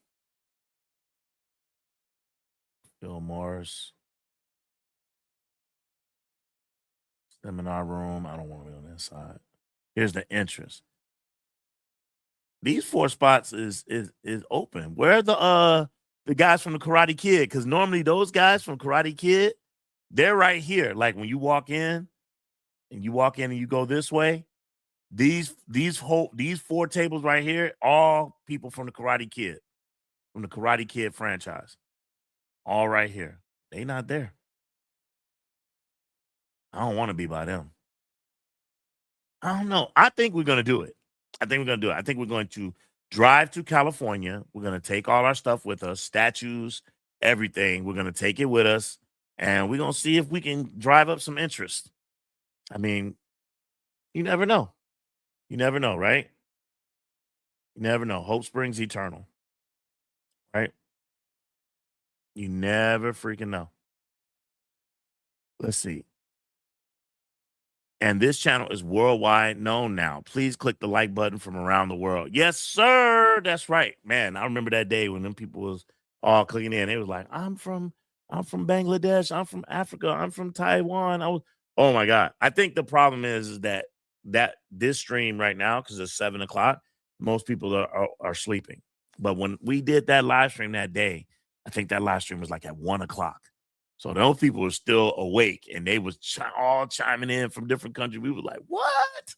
Bill Morris, seminar room. I don't want to be on that side. Here's the entrance. These 4 spots is open. Where are the guys from the Karate Kid? Because normally those guys from Karate Kid, they're right here. Like when you walk in and you go this way, these 4 tables right here, all people from the Karate Kid franchise. All right here. They not there. I don't want to be by them. I don't know. I think we're gonna do it. I think we're gonna do it. I think we're going to drive to California. We're gonna take all our stuff with us, statues, everything. We're gonna take it with us, and we're gonna see if we can drive up some interest. I mean, you never know. You never know, right? You never know. Hope springs eternal, right? You never freaking know. Let's see. And this channel is worldwide known now. Please click the like button from around the world. Yes, sir. That's right. Man, I remember that day when them people was all clicking in. They was like, I'm from Bangladesh, I'm from Africa, I'm from Taiwan. Oh my God. I think the problem is that this stream right now, because it's 7 o'clock, most people are sleeping. But when we did that live stream that day, I think that live stream was like at 1 o'clock. So those people were still awake and they was all chiming in from different countries. We were like, what?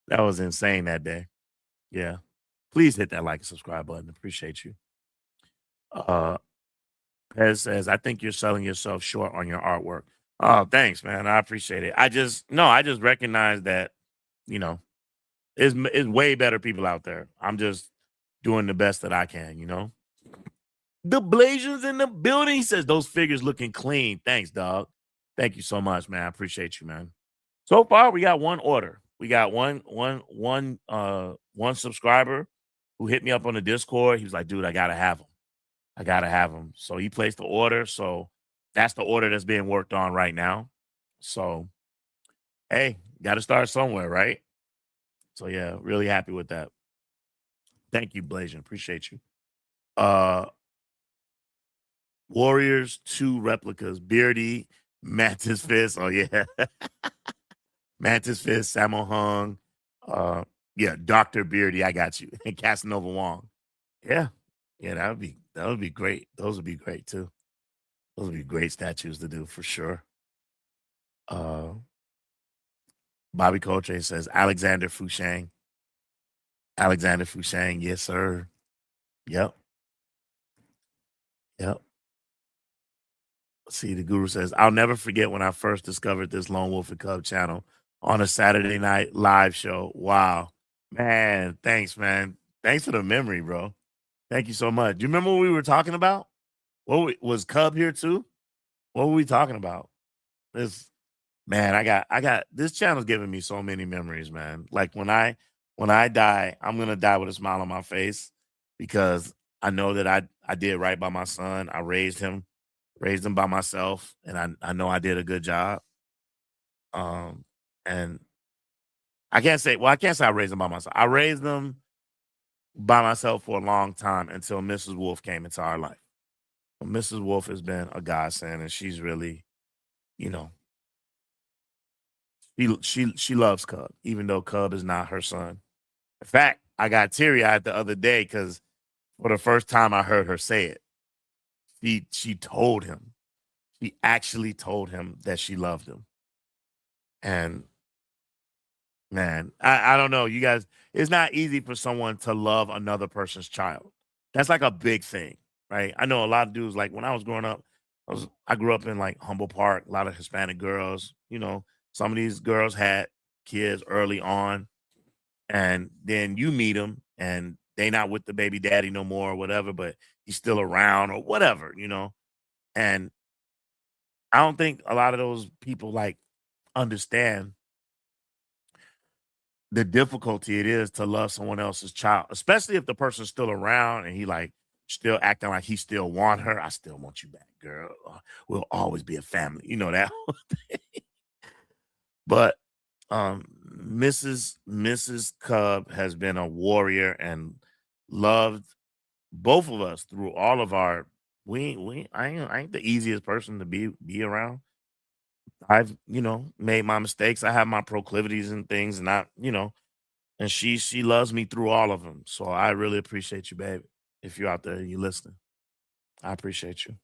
That was insane that day. Yeah. Please hit that like and subscribe button. Appreciate you. Uh Pez says, I think you're selling yourself short on your artwork. Oh, thanks, man. I appreciate it. I just recognize that, you know, is way better people out there. I'm just doing the best that I can. The Blasians in the building. He says those figures looking clean. Thanks, dog. Thank you so much, man. I appreciate you, man. So far, we got one order. We got one subscriber who hit me up on the Discord. He was like, dude, I gotta have them. I gotta have them. So he placed the order. So that's the order that's being worked on right now. So hey, gotta start somewhere, right? So yeah, really happy with that. Thank you, Blasian. Appreciate you. Uh Warriors 2 replicas, Beardy, Mantis Fist. Oh yeah. Mantis Fist, Sammo Hung. Yeah, Dr. Beardy, I got you. And Casanova Wong. Yeah. Yeah, that would be great. Those would be great too. Those would be great statues to do for sure. Uh Bobby Coltrane says Alexander Fushang. Alexander Fushang, yes, sir. Yep. Yep. See, the guru says, I'll never forget when I first discovered this Lone Wolf and Cub channel on a Saturday night live show. Wow. Man, thanks, man. Thanks for the memory, bro. Thank you so much. Do you remember what we were talking about? Was Cub here too? What were we talking about? This man, I got this channel's giving me so many memories, man. Like when I die, I'm gonna die with a smile on my face because I know that I did right by my son. I raised him by myself, and I know I did a good job. Um, and I can't say I raised them by myself. I raised them by myself for a long time until Mrs. Wolf came into our life. Mrs. Wolf has been a godsend, and she's really, you know, she loves Cub, even though Cub is not her son. In fact, I got teary eyed the other day because for the first time I heard her say it. She told him, she actually told him that she loved him. And man, I don't know, you guys. It's not easy for someone to love another person's child. That's like a big thing, right? I know a lot of dudes. Like when I was growing up, I grew up in like Humble Park, a lot of Hispanic girls. Some of these girls had kids early on, and then you meet them, and they not with the baby daddy no more or whatever, but he's still around or whatever, you know. And I don't think a lot of those people like understand the difficulty it is to love someone else's child, especially if the person's still around and he like still acting like he still want her. I still want you back, girl. We'll always be a family. You know that. But Mrs. Cub has been a warrior and loved both of us through all of our I ain't the easiest person to be around. I've, made my mistakes. I have my proclivities and things, and and she loves me through all of them. So I really appreciate you, baby. If you're out there and you're listening, I appreciate you.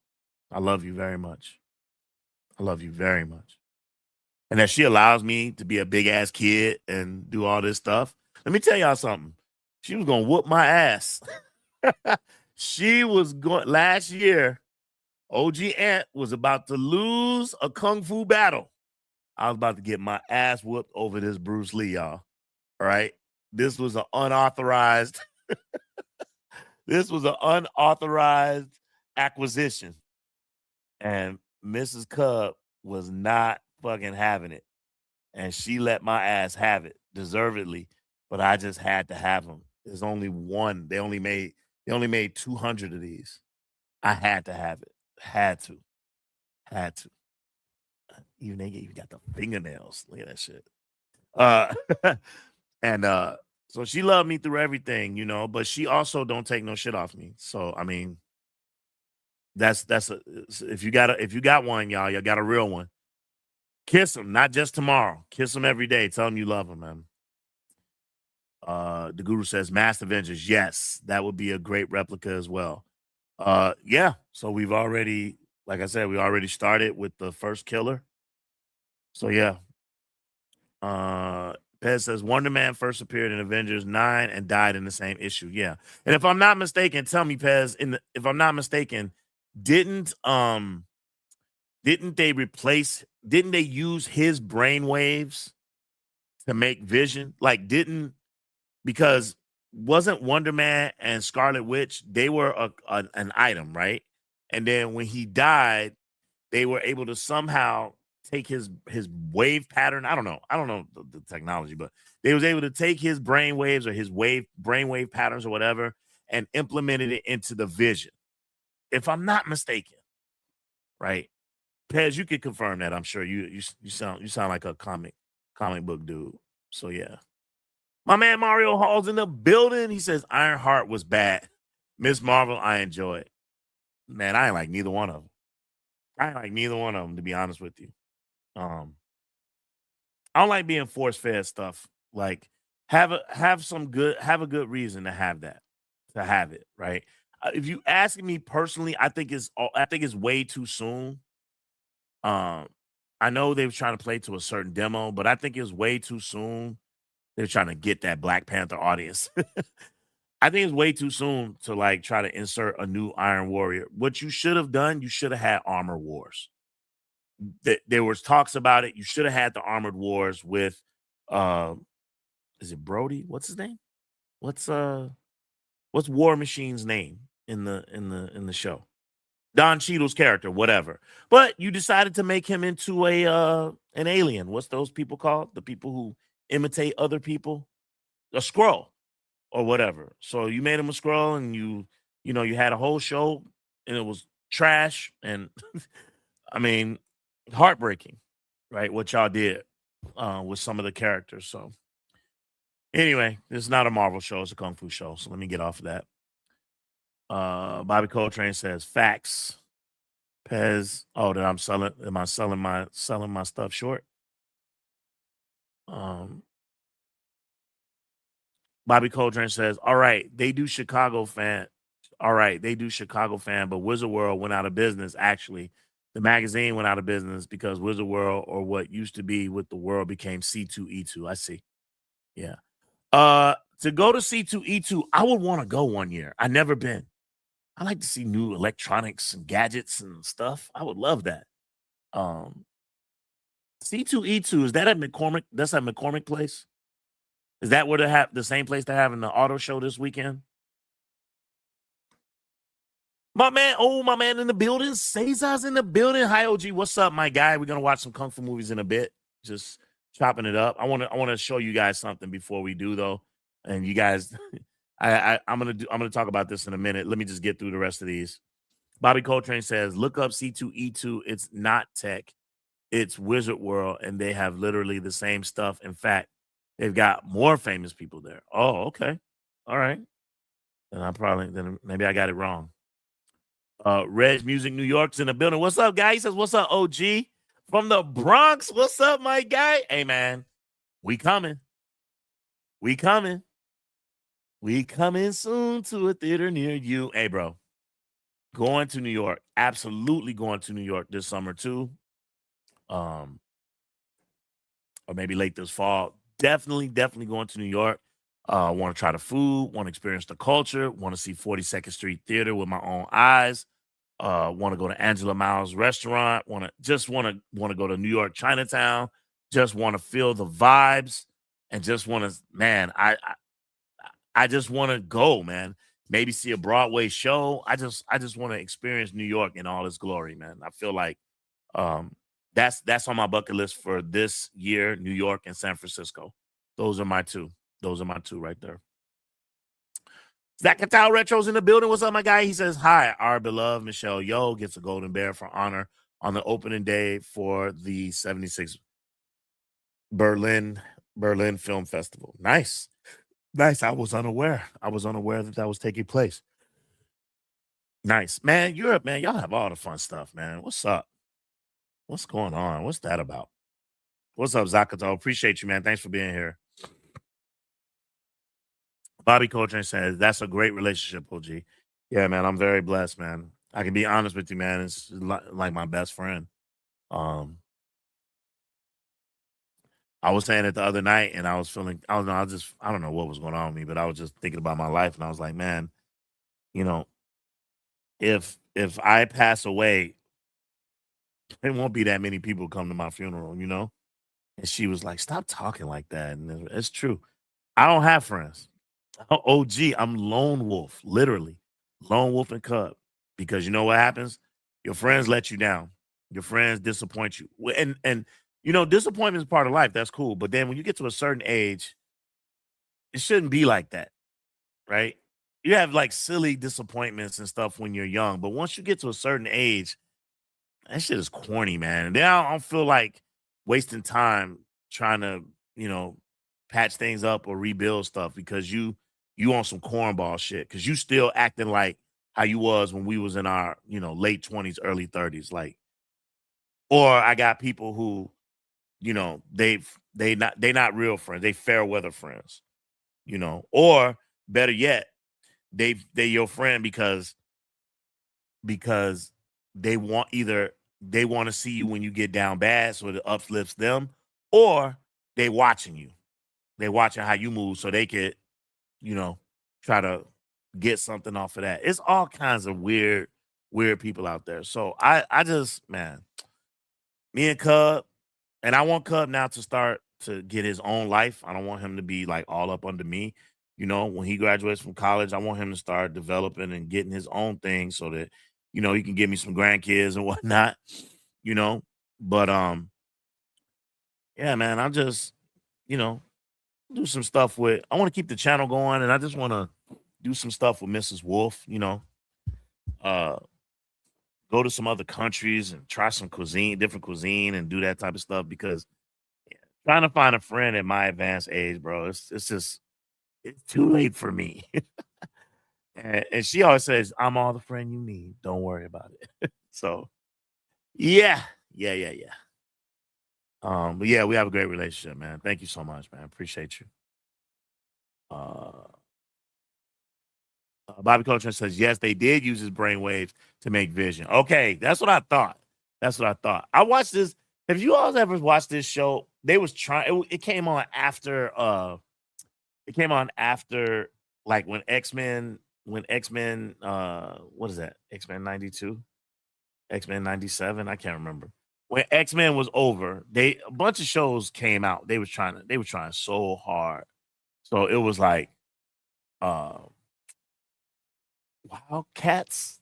I love you very much. I love you very much. And that she allows me to be a big ass kid and do all this stuff. Let me tell y'all something. She was gonna whoop my ass. She was going last year. OG Ant was about to lose a kung fu battle. I was about to get my ass whooped over this Bruce Lee, y'all. All right. This was an unauthorized, this was an unauthorized acquisition. And Mrs. Cub was not fucking having it. And she let my ass have it deservedly, but I just had to have them. There's only one. They only made 200 of these. I had to have it. Had to. Had to. Even they even got the fingernails. Look at that shit. Uh and so she loved me through everything, but she also don't take no shit off me. So I mean, if you got one, y'all got a real one. Kiss him, not just tomorrow. Kiss him every day. Tell him you love him, man. The guru says Masked Avengers. Yes, that would be a great replica as well. Yeah. So we've already, like I said, we already started with the first killer. So yeah. Pez says Wonder Man first appeared in Avengers 9 and died in the same issue. Yeah. And if I'm not mistaken, tell me, Pez, if I'm not mistaken, didn't didn't they use his brain waves to make Vision? Like, because wasn't Wonder Man and Scarlet Witch, they were an item, right? And then when he died, they were able to somehow take his wave pattern. I don't know the technology, but they was able to take his brain waves or his brainwave patterns or whatever and implemented it into the Vision. If I'm not mistaken, right? Pez, you could confirm that. I'm sure you sound like a comic book dude. So yeah. My man Mario Hall's in the building. He says Ironheart was bad. Miss Marvel, I enjoy it. Man, I ain't like neither one of them. I ain't like neither one of them, to be honest with you. Um, I don't like being force fed stuff. Like have a good reason to have that, to have it, right? If you ask me personally, I think it's way too soon. Um, I know they were trying to play to a certain demo, but I think it's way too soon. They're trying to get that Black Panther audience. I think it's way too soon to like try to insert a new Iron Warrior. What you should have done, you should have had Armor Wars. There was talks about it. You should have had the Armored Wars with uh is it Brody? What's his name? What's what's War Machine's name in the show? Don Cheadle's character, whatever. But you decided to make him into a an alien. What's those people called? The people who imitate other people? A scroll or whatever. So you made him a scroll and you had a whole show and it was trash and I mean heartbreaking, right? What y'all did with some of the characters. So anyway, this is not a Marvel show, it's a Kung Fu show. So let me get off of that. Bobby Coltrane says facts. Pez. Oh, that I'm selling. Am I selling my stuff short? Um, Bobby Coltrane says, "All right, they do Chicago fan. All right, they do Chicago fan, but Wizard World went out of business. Actually, the magazine went out of business because Wizard World, or what used to be with the world, became C2E2. I see. Yeah. To go to C2E2, I would want to go one year. I never been. I like to see new electronics and gadgets and stuff. I would love that. Um, C2E2, is that at McCormick? That's at McCormick Place. Is that where they have the same place they're having the auto show this weekend? My man in the building. Cesar's in the building. Hi, OG. What's up, my guy? We're gonna watch some kung fu movies in a bit. Just chopping it up. I wanna show you guys something before we do though. And you guys, I'm gonna talk about this in a minute. Let me just get through the rest of these. Bobby Coltrane says, look up C2E2. It's not tech, it's Wizard World, and they have literally the same stuff. In fact, they've got more famous people there. Oh, okay. All right. Then maybe I got it wrong. Reg Music New York's in the building. What's up, guy? He says, what's up, OG? From the Bronx. What's up, my guy? Hey, man, we coming. We coming. We coming soon to a theater near you. Hey, bro, going to New York. Absolutely going to New York this summer, too. Or maybe late this fall. Definitely going to New York. Want to try the food, want to experience the culture, want to see 42nd Street Theater with my own eyes. Want to go to Angela Miles restaurant, want to go to New York Chinatown, just want to feel the vibes, and just want to, man, I just want to go, man. Maybe see a Broadway show. I just want to experience New York in all its glory, man. I feel like um that's on my bucket list for this year, New York and San Francisco. Those are my two. Those are my two right there. Zach Catal Retro's in the building. What's up, my guy? He says, hi, our beloved Michelle Yeoh gets a Golden Bear for honor on the opening day for the 76 Berlin Film Festival. Nice. Nice. I was unaware. that was taking place. Nice. Man, Europe, man, y'all have all the fun stuff, man. What's up? What's going on? What's that about? What's up, Zakato? Appreciate you, man. Thanks for being here. Bobby Coltrane says, that's a great relationship, OG. Yeah, man, I'm very blessed, man. I can be honest with you, man. It's like my best friend. Um, I was saying it the other night, and I was feeling, I don't know what was going on with me, but I was just thinking about my life, and I was like, man, you know, if I pass away, there won't be that many people come to my funeral, you know? And she was like, stop talking like that. And it's true. I don't have friends. OG, I'm lone wolf, literally lone wolf and cub. Because you know what happens? Your friends let you down. Your friends disappoint you. And disappointment is part of life. That's cool. But then when you get to a certain age, it shouldn't be like that, right? You have like silly disappointments and stuff when you're young, but once you get to a certain age, that shit is corny, man. And then I don't feel like wasting time trying to, you know, patch things up or rebuild stuff because you on some cornball shit because you still acting like how you was when we was in our, late 20s, early 30s. Like, or I got people who, they not real friends, they fair weather friends, or better yet, they your friend because they want to see you when you get down bad so it uplifts them, or they watching you. They watching how you move so they could, you know, try to get something off of that. It's all kinds of weird people out there. So I just, man, me and Cub, and I want Cub now to start to get his own life. I don't want him to be like all up under me. When he graduates from college, I want him to start developing and getting his own thing so that, he can give me some grandkids and whatnot, you know. But yeah, man, I just, you know, do some stuff with I want to keep the channel going and I just want to do some stuff with Mrs. Wolf, uh go to some other countries and try some different cuisine and do that type of stuff because trying to find a friend at my advanced age, bro, it's just it's too late for me. and she always says, I'm all the friend you need. Don't worry about it. So yeah. Yeah. But yeah, we have a great relationship, man. Thank you so much, man. Appreciate you. Uh Bobby Coltrane says, yes, they did use his brainwaves to make Vision. Okay, that's what I thought. That's what I thought. I watched this. Have you all ever watched this show? They was trying. It came on after. It came on after, like when X Men. When X Men. What is that? X Men 92. X Men 97. I can't remember. When X Men was over, a bunch of shows came out. They were trying so hard. So it was like, uh, Wildcats.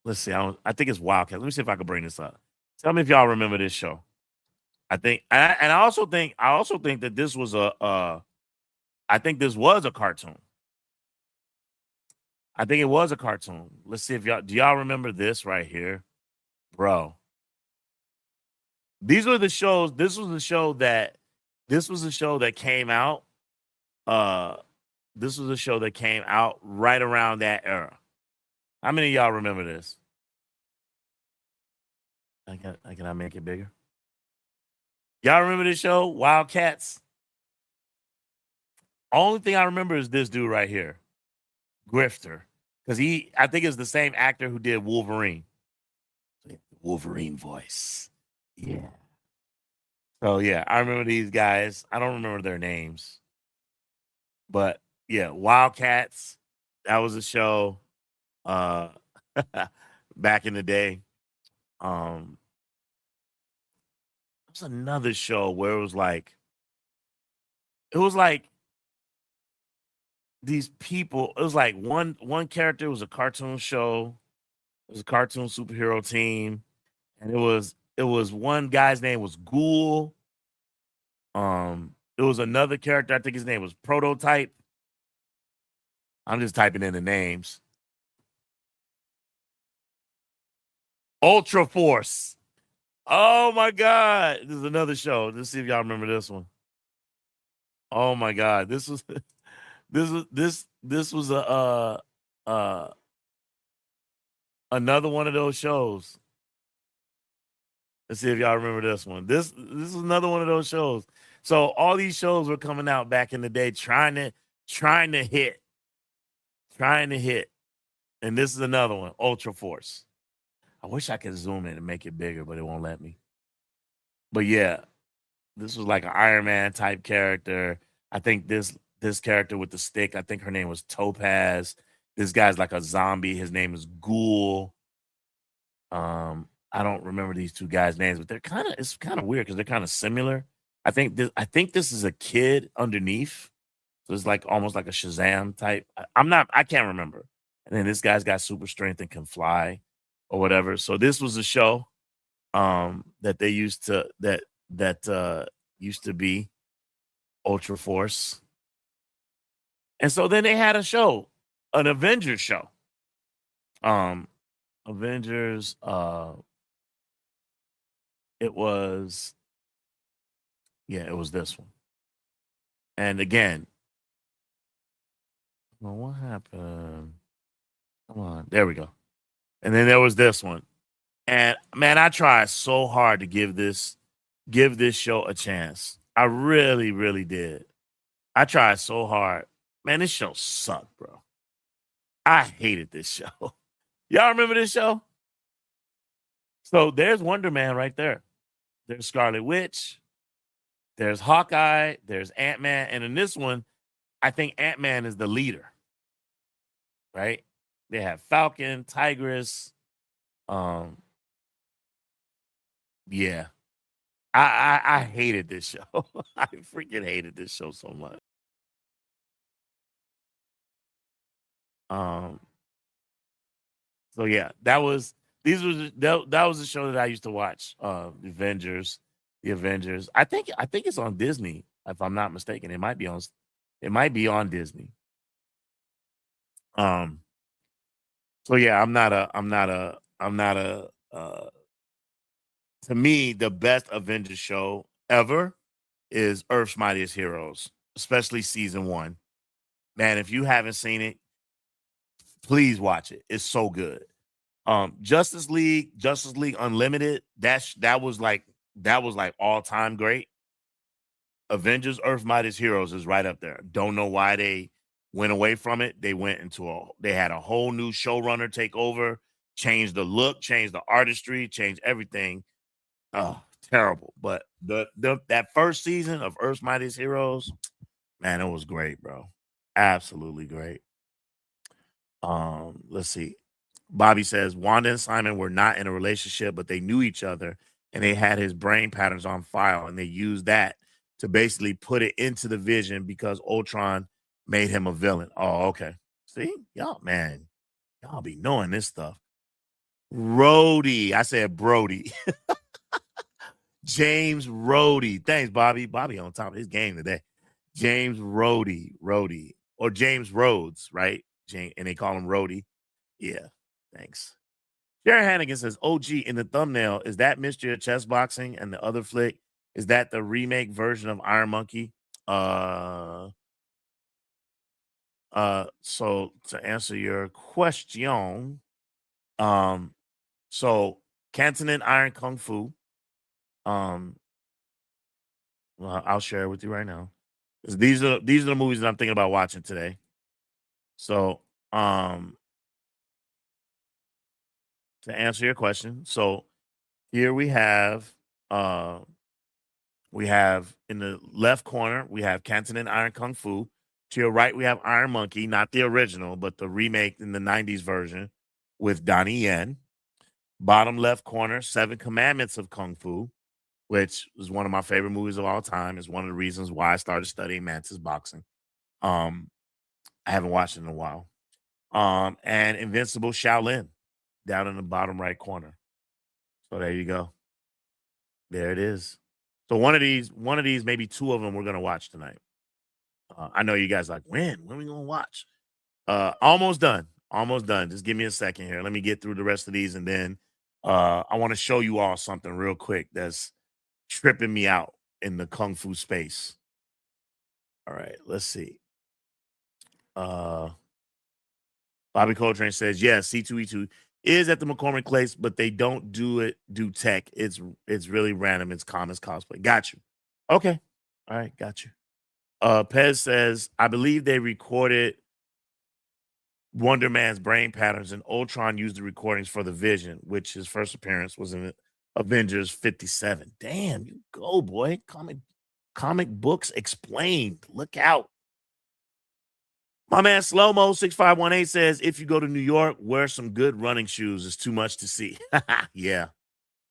let's see. I think it's Wildcat. Let me see if I can bring this up. Tell me if y'all remember this show. And I also think that this was I think this was a cartoon. I think it was a cartoon. Let's see if y'all remember this right here, bro. These were the shows. This was a show that came out. Uh, this was a show that came out right around that era. How many of y'all remember this? Can I make it bigger? Y'all remember this show, Wildcats? Only thing I remember is this dude right here, Grifter, because I think it's the same actor who did Wolverine. Wolverine voice, yeah. So yeah, I remember these guys. I don't remember their names, but yeah, Wildcats. That was a show uh back in the day. There's another show where it was like these people. It was like one character was a cartoon show. It was a cartoon superhero team, and it was one guy's name was GOOOO. It was another character. I think his name was Prototype. I'm just typing in the names. Ultra Force. Oh my God. This is another show. Let's see if y'all remember this one. Oh my God. This was this was a another one of those shows. Let's see if y'all remember this one. This is another one of those shows. So all these shows were coming out back in the day trying to hit. And this is another one, Ultra Force. I wish I could zoom in and make it bigger, but it won't let me. But yeah, this was like an Iron Man type character. I think this character with the stick, I think her name was Topaz. This guy's like a zombie. His name is Ghoul. I don't remember these two guys' names, but it's kind of weird because they're kind of similar. I think this is a kid underneath. So it's like almost like a Shazam type. I can't remember. And then this guy's got super strength and can fly or whatever. So this was a show that they used to used to be Ultra Force. And so then they had a show, an Avengers show. Avengers it was it was this one. And again, well, what happened? Come on, there we go. And then there was this one. And man, I tried so hard to give this show a chance. I really, really did. I tried so hard. Man, this show sucked, bro. I hated this show. Y'all remember this show? So there's Wonder Man right there. There's Scarlet Witch. There's Hawkeye. There's Ant-Man. And in this one, I think Ant-Man is the leader. Right? They have Falcon, Tigress. Yeah. I hated this show. I freaking hated this show so much. So yeah, that was a show that I used to watch. The Avengers. I think it's on Disney, if I'm not mistaken. It might be on Disney. So yeah, I'm not a to me, the best Avengers show ever is Earth's Mightiest Heroes, especially season 1. Man, if you haven't seen it, please watch it. It's so good. Justice League Unlimited, that was like all-time great. Avengers Earth's Mightiest Heroes is right up there. Don't know why they went away from it. They had a whole new showrunner take over, changed the look, changed the artistry, changed everything. Oh, terrible. But that first season of Earth's Mightiest Heroes, man, it was great, bro. Absolutely great. Let's see. Bobby says Wanda and Simon were not in a relationship, but they knew each other and they had his brain patterns on file, and they used that to basically put it into the Vision because Ultron made him a villain. Oh, okay. See, y'all, man, y'all be knowing this stuff. Rhodey. I said Brody. James Rhodey. Thanks, Bobby. Bobby on top of his game today. James Rhodey. Or James Rhodes, right? And they call him Rhodey. Yeah. Thanks. Jared Hannigan says, OG in the thumbnail, is that Mystery of Chess Boxing? And the other flick, is that the remake version of Iron Monkey? So to answer your question, so Canton and Iron Kung Fu, well, I'll share it with you right now. These are the movies that I'm thinking about watching today. So, to answer your question, so here we have in the left corner, we have Canton and Iron Kung Fu. To your right, we have Iron Monkey, not the original, but the remake in the 90s version with Donnie Yen. Bottom left corner, Seven Commandments of Kung Fu, which is one of my favorite movies of all time. Is one of the reasons why I started studying Mantis boxing. I haven't watched it in a while. And Invincible Shaolin down in the bottom right corner. So there you go. There it is. So one of these, maybe two of them, we're gonna watch tonight. I know you guys like when are we gonna watch? Almost done. Almost done. Just give me a second here. Let me get through the rest of these, and then I want to show you all something real quick that's tripping me out in the kung fu space. All right, let's see. Bobby Coltrane says, yes, C2E2 is at the McCormick Place, but they don't do tech. It's really random. It's commons cosplay. Got you. Okay. All right, got you. Pez says, I believe they recorded Wonder Man's brain patterns, and Ultron used the recordings for the Vision, which his first appearance was in Avengers 57. Damn, you go, boy. Comic books explained. Look out. My man Slow-Mo 6518 says, if you go to New York, wear some good running shoes. It's too much to see. Yeah.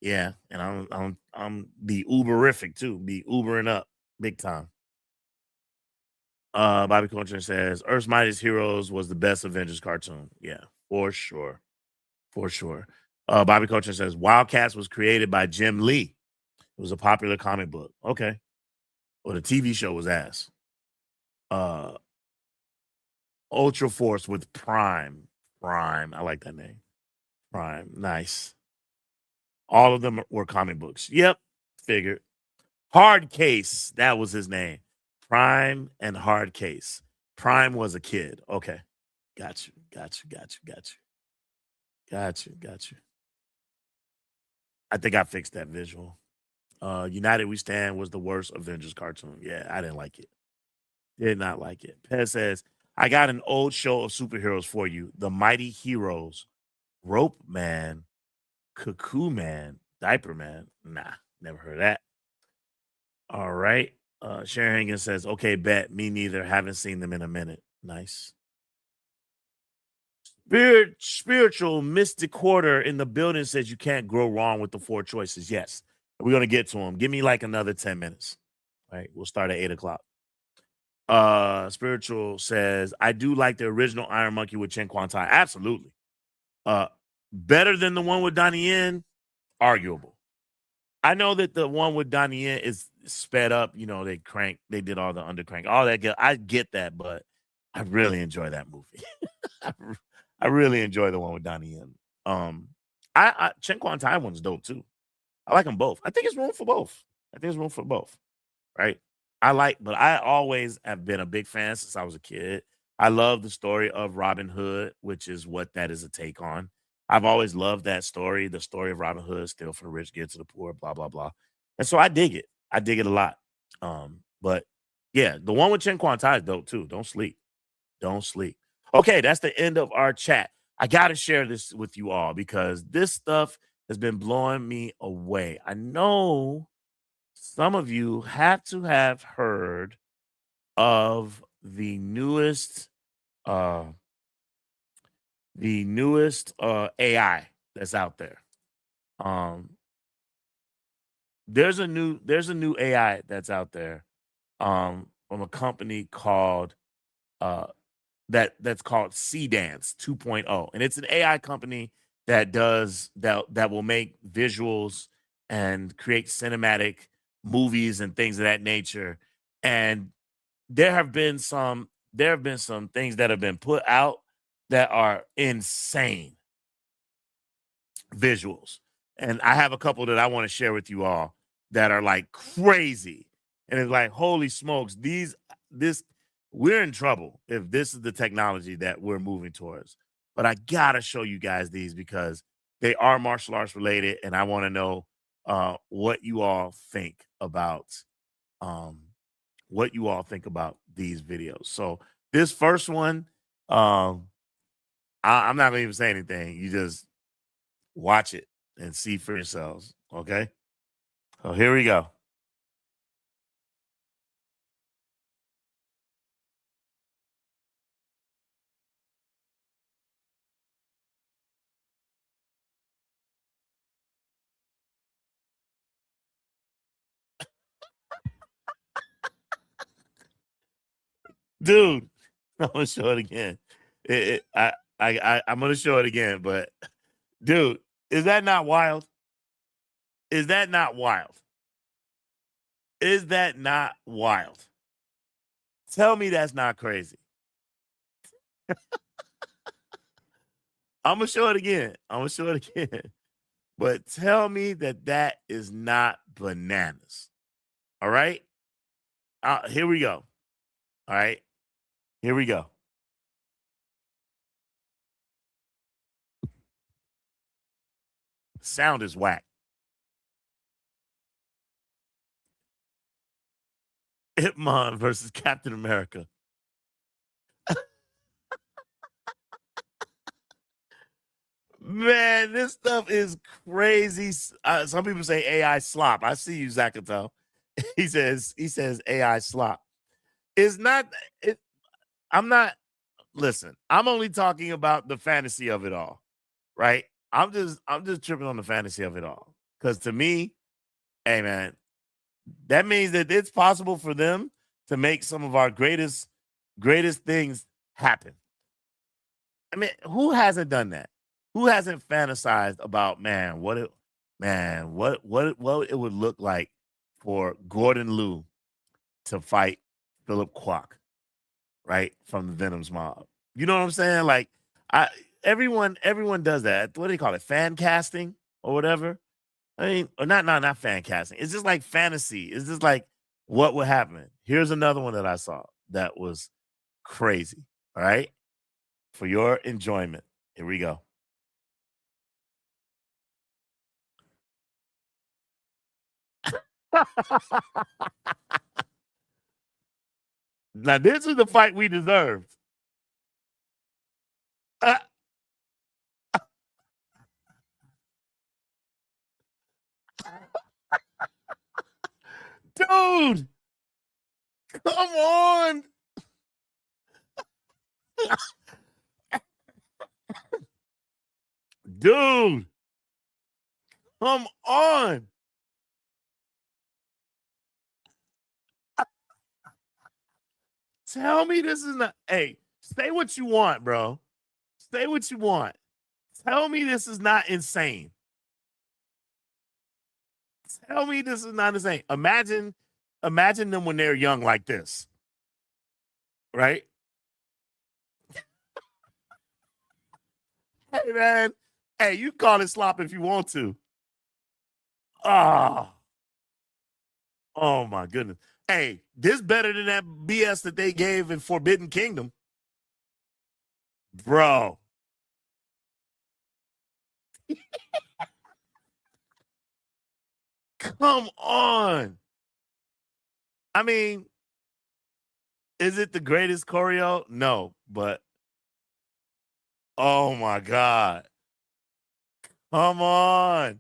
Yeah. And I'm be Uberific too. Be Ubering up big time. Bobby Coltrane says, Earth's Mightiest Heroes was the best Avengers cartoon. Yeah, for sure. For sure. Bobby Coltrane says, Wildcats was created by Jim Lee. It was a popular comic book. Okay. Well, the TV show was ass. Ultra Force with Prime. Prime. I like that name. Prime. Nice. All of them were comic books. Yep. Figured. Hard Case. That was his name. Prime and Hard Case. Prime was a kid. Okay. Got you. I think I fixed that visual. United We Stand was the worst Avengers cartoon. Yeah, I didn't like it. Did not like it. Pez says, I got an old show of superheroes for you. The Mighty Heroes. Rope Man. Cuckoo Man. Diaper Man. Nah, never heard of that. All right. Sharon Hagen says, okay, bet. Me neither. Haven't seen them in a minute. Nice. Spiritual Mystic Quarter in the building says you can't grow wrong with the four choices. Yes. We're going to get to them. Give me like another 10 minutes. All right. We'll start at 8 o'clock. Spiritual says, I do like the original Iron Monkey with Chen Quan Tai. Absolutely. Better than the one with Donnie Yen? Arguable. I know that the one with Donnie Yen is sped up. You know, they did all the undercrank, all that. I get that, but I really enjoy that movie. I really enjoy the one with Donnie Yen. I Chen Quan Tai one's dope too. I like them both. I think it's room for both. Right? But I always have been a big fan since I was a kid. I love the story of Robin Hood, which is what that is a take on. I've always loved that story, the story of Robin Hood, steal from the rich, give to the poor, blah, blah, blah. And so I dig it. I dig it a lot. But yeah, the one with Chen Quan Tai is dope too. Don't sleep. Okay, that's the end of our chat. I got to share this with you all because this stuff has been blowing me away. I know some of you have to have heard of the newest AI that's out there. There's a new AI that's out there from a company called that's called C Dance 2.0, and it's an AI company that will make visuals and create cinematic movies and things of that nature. And there have been some things that have been put out that are insane visuals. And I have a couple that I want to share with you all that are like crazy. And it's like, holy smokes, this we're in trouble if this is the technology that we're moving towards. But I gotta show you guys these because they are martial arts related, and I want to know what you all think about um these videos. So this first one, um, I'm not gonna even say anything. You just watch it and see for yourselves. Okay. So here we go. Dude, I'm gonna show it again. I'm gonna show it again, but dude, is that not wild? Is that not wild? Is that not wild? Tell me that's not crazy. I'm gonna show it again. I'm gonna show it again. But tell me that that is not bananas. All right. Here we go. All right. Here we go. Sound is whack. Hitman versus Captain America. Man, this stuff is crazy. Some people say AI slop. I see you, Zakato. He says AI slop. It's not. It, I'm not. Listen, I'm only talking about the fantasy of it all, right? I'm just tripping on the fantasy of it all. Because to me, hey man, that means that it's possible for them to make some of our greatest things happen. I mean, who hasn't done that? Who hasn't fantasized about what it would look like for Gordon Liu to fight Philip Kwok, right? From the Venom's mob. You know what I'm saying? Like I everyone does that. What do they call it? Fan casting or whatever. I mean, or not fan casting. It's just like fantasy. It's just like what would happen. Here's another one that I saw that was crazy. All right. For your enjoyment. Here we go. Now, this is the fight we deserved. Uh, dude, come on. Dude, come on. Tell me this is not. Hey, say what you want, bro. Say what you want. Tell me this is not insane. Tell me this is not insane. Imagine them when they're young like this, right? Hey man, hey, you call it slop if you want to. Oh, oh my goodness. Hey, this better than that BS that they gave in Forbidden Kingdom, bro. Come on. I mean, is it the greatest choreo? No, but oh my god. Come on.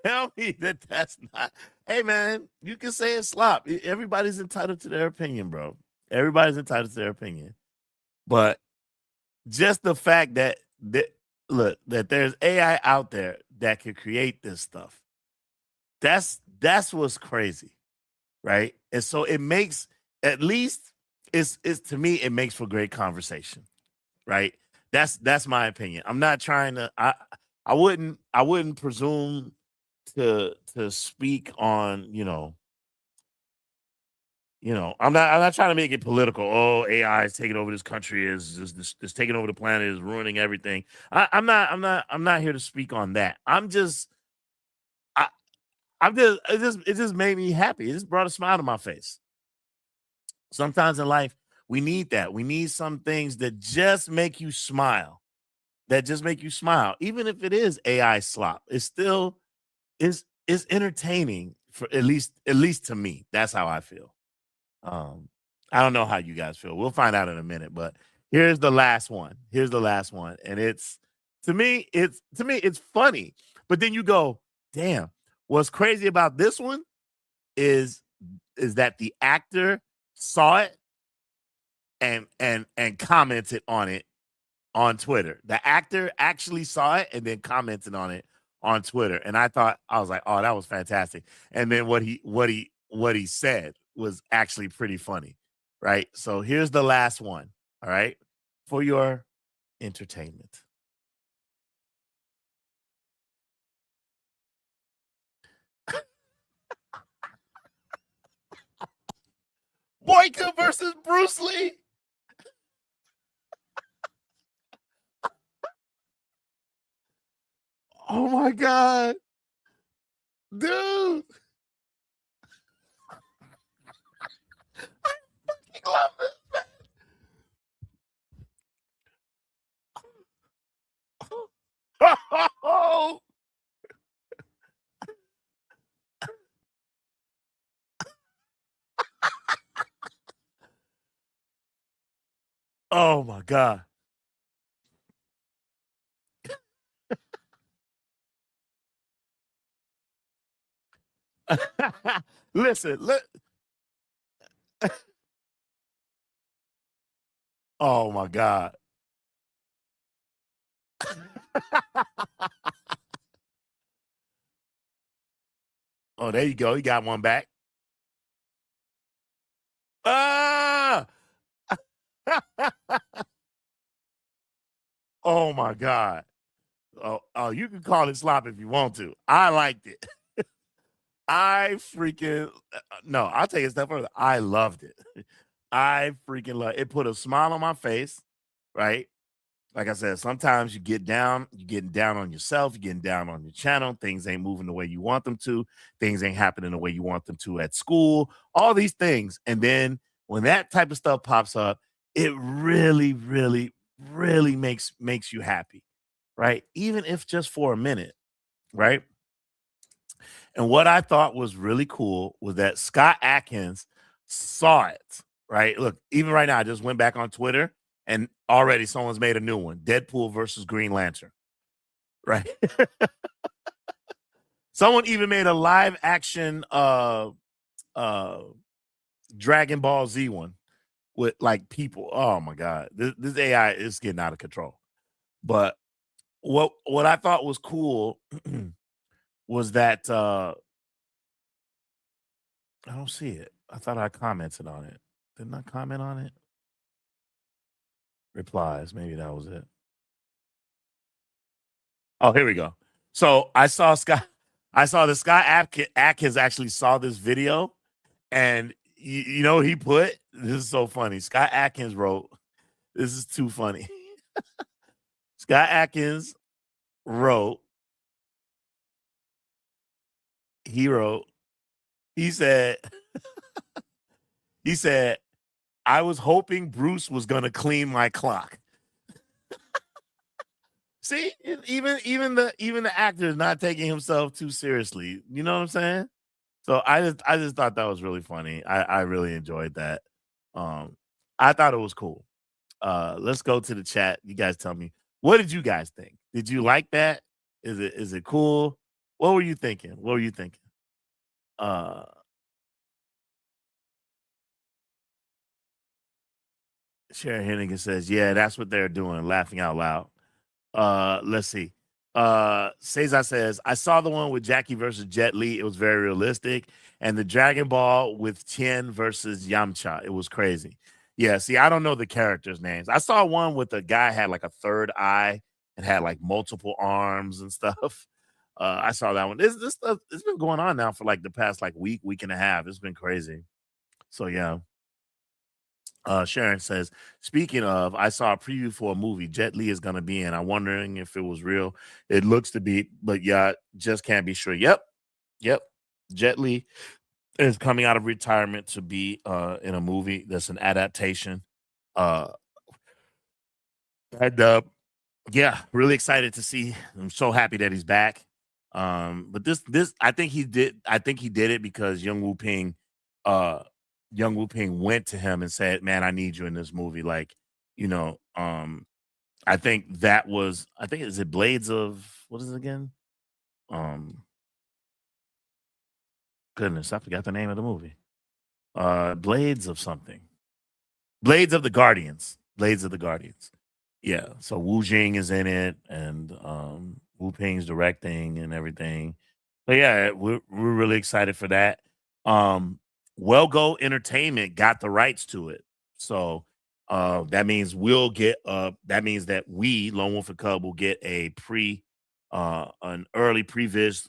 Tell me that that's not. Hey, man, you can say it's slop. Everybody's entitled to their opinion, bro. Everybody's entitled to their opinion. But just the fact that look that there's AI out there that can create this stuff. That's what's crazy, right? And so it makes at least it's to me it makes for great conversation, right? That's my opinion. I'm not trying to. I wouldn't presume to speak on I'm not trying to make it political. Oh, AI is taking over this country, is taking over the planet, is ruining everything. I'm not here to speak on that. I, it just made me happy. It just brought a smile to my face. Sometimes in life, we need that. We need some things that just make you smile. That just make you smile. Even if it is AI slop, it's still is entertaining for at least to me. That's how I feel. Um, I don't know how you guys feel. We'll find out in a minute, but here's the last one. Here's the last one. And it's funny. But then you go, damn, what's crazy about this one is that the actor saw it and commented on it on Twitter. The actor actually saw it and then commented on it on Twitter. And I was like, oh, that was fantastic. And then what he said was actually pretty funny. Right. So here's the last one. All right. For your entertainment. Boyka versus Bruce Lee. Oh my God. Dude. I love it. Oh my God. Listen, oh my God. Oh, there you go. You got one back. Ah! Oh my God. Oh, you can call it slop if you want to. I liked it. I freaking no, I'll take it a step further. I loved it. I freaking love it. Put a smile on my face, right? Like I said, sometimes you're getting down on yourself, you're getting down on your channel, things ain't moving the way you want them to, things ain't happening the way you want them to at school, all these things. And then when that type of stuff pops up, it really, really, really makes you happy, right? Even if just for a minute, right? And what I thought was really cool was that Scott Atkins saw it, right? Look, even right now, I just went back on Twitter and already someone's made a new one, Deadpool versus Green Lantern, right? Someone even made a live action uh Dragon Ball Z one with like people. Oh my god. This AI is getting out of control. But what I thought was cool was that I don't see it. I thought I commented on it. Didn't I comment on it? Replies. Maybe that was it. Oh, here we go. So I saw the Scott Atkins actually saw this video, and he put this is so funny. Scott Atkins wrote, "This is too funny." Scott Atkins wrote, he wrote, he said, he said, "I was hoping Bruce was gonna clean my clock." See, even the actor is not taking himself too seriously. You know what I'm saying? So I just thought that was really funny. I really enjoyed that. Um, I thought it was cool. Let's go to the chat. You guys tell me, what did you guys think? Did you like that? Is it cool? What were you thinking? What were you thinking? Uh, Sharon Hennigan says, "Yeah, that's what they're doing." Laughing out loud. Let's see. Cesar says, "I saw the one with Jackie versus Jet Li. It was very realistic, and the Dragon Ball with Tien versus Yamcha. It was crazy." Yeah, see, I don't know the characters' names. I saw one with a guy had like a third eye and had like multiple arms and stuff. I saw that one. This stuff it's been going on now for like the past like week and a half. It's been crazy. So yeah. Sharon says, speaking of, I saw a preview for a movie Jet Li is gonna be in. I'm wondering if it was real. It looks to be, but yeah, just can't be sure. Yep, yep. Jet Li is coming out of retirement to be in a movie that's an adaptation. Uh and yeah, really excited to see. I'm so happy that he's back. But this I think he did it because uh Young Wu Ping went to him and said, "Man, I need you in this movie." Like, you know, I think that was I think is it Blades of what is it again? Um Goodness, I forgot the name of the movie. Blades of something. Blades of the Guardians. Blades of the Guardians. Yeah. So Wu Jing is in it, and Wu Ping's directing and everything. But yeah, we're really excited for that. Um, Well Go Entertainment got the rights to it, so that means we'll get. That means that we, Lone Wolf and Cub, will get an early previs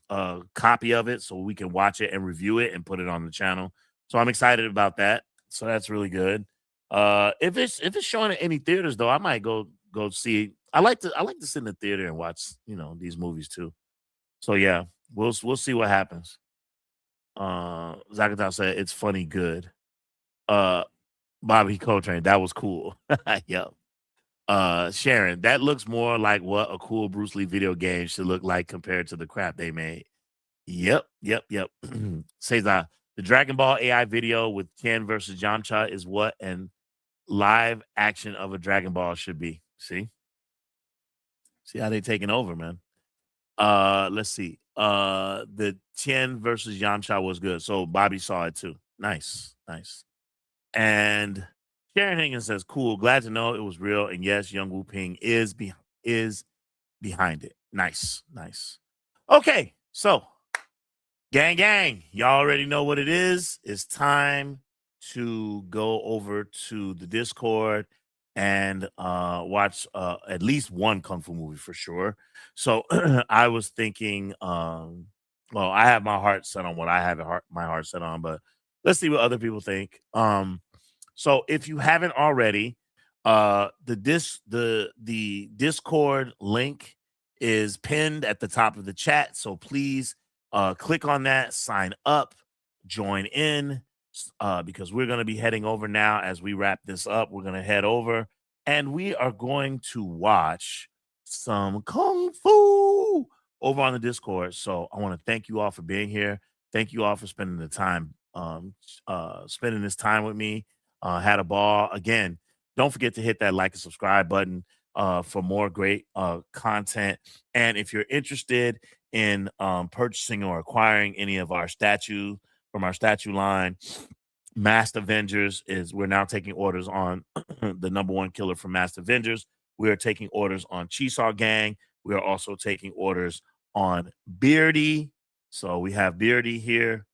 copy of it, so we can watch it and review it and put it on the channel. So I'm excited about that. So that's really good. If it's showing at any theaters though, I might go see. I like to sit in the theater and watch these movies too. So yeah, we'll see what happens. Zakata said it's funny good. Uh, Bobby Coltrane, that was cool. Yep. Sharon, that looks more like what a cool Bruce Lee video game should look like compared to the crap they made. Yep, yep, yep. Says the Dragon Ball AI video with Ken versus Yamcha is what and live action of a Dragon Ball should be. See how they taking over, man. Let's see. The Tien versus Yamcha was good. So Bobby saw it too. Nice, nice. And Sharon Higgins says, "Cool. Glad to know it was real. And yes, Young Wu Ping is behind it. Nice, nice. Okay, so gang, y'all already know what it is. It's time to go over to the Discord and watch at least one kung fu movie for sure. So I was thinking, well, I have my heart set on what I have my heart set on, but let's see what other people think. So if you haven't already, the Discord link is pinned at the top of the chat. So please click on that, sign up, join in, because we're going to be heading over now as we wrap this up. We're going to head over and we are going to watch some Kung Fu over on the Discord. So I want to thank you all for being here. Thank you all for spending the time, spending this time with me. Had a ball. Again, don't forget to hit that like and subscribe button for more great content. And if you're interested in purchasing or acquiring any of our statues from our statue line, Masked Avengers is we're now taking orders on the number one killer from Masked Avengers. We are taking orders on Chisaw Gang. We are also taking orders on Beardy. So we have Beardy here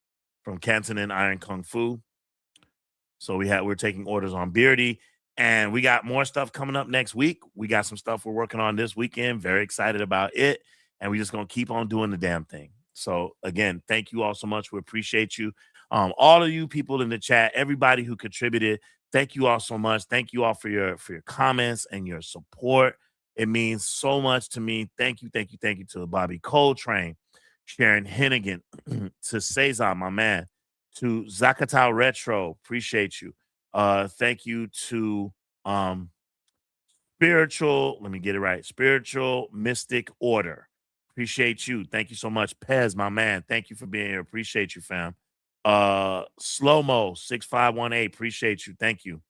from Canton and Iron Kung Fu. So we're taking orders on Beardy, and we got more stuff coming up next week. We got some stuff we're working on this weekend. Very excited about it, and we're just gonna keep on doing the damn thing. So again, thank you all so much. We appreciate you. All of you people in the chat, everybody who contributed, thank you all so much. Thank you all for your comments and your support. It means so much to me. Thank you, thank you, thank you to Bobby Coltrane, Sharon Hennigan, to Cesar, my man, to Zakatao Retro. Appreciate you. Thank you to Spiritual, let me get it right. Spiritual Mystic Order. Appreciate you. Thank you so much. Pez, my man. Thank you for being here. Appreciate you, fam. Slow Mo 6518. Appreciate you. Thank you.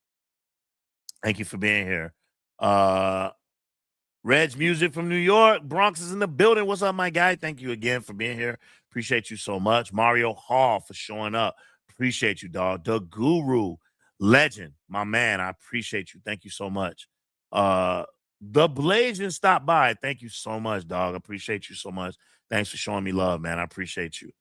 Thank you for being here. Reg Music from New York. Bronx is in the building. What's up, my guy? Thank you again for being here. Appreciate you so much. Mario Hall for showing up. Appreciate you, dog. The Guru, legend, my man. I appreciate you. Thank you so much. The Blazing stopped by. Thank you so much, dog. I appreciate you so much. Thanks for showing me love, man. I appreciate you.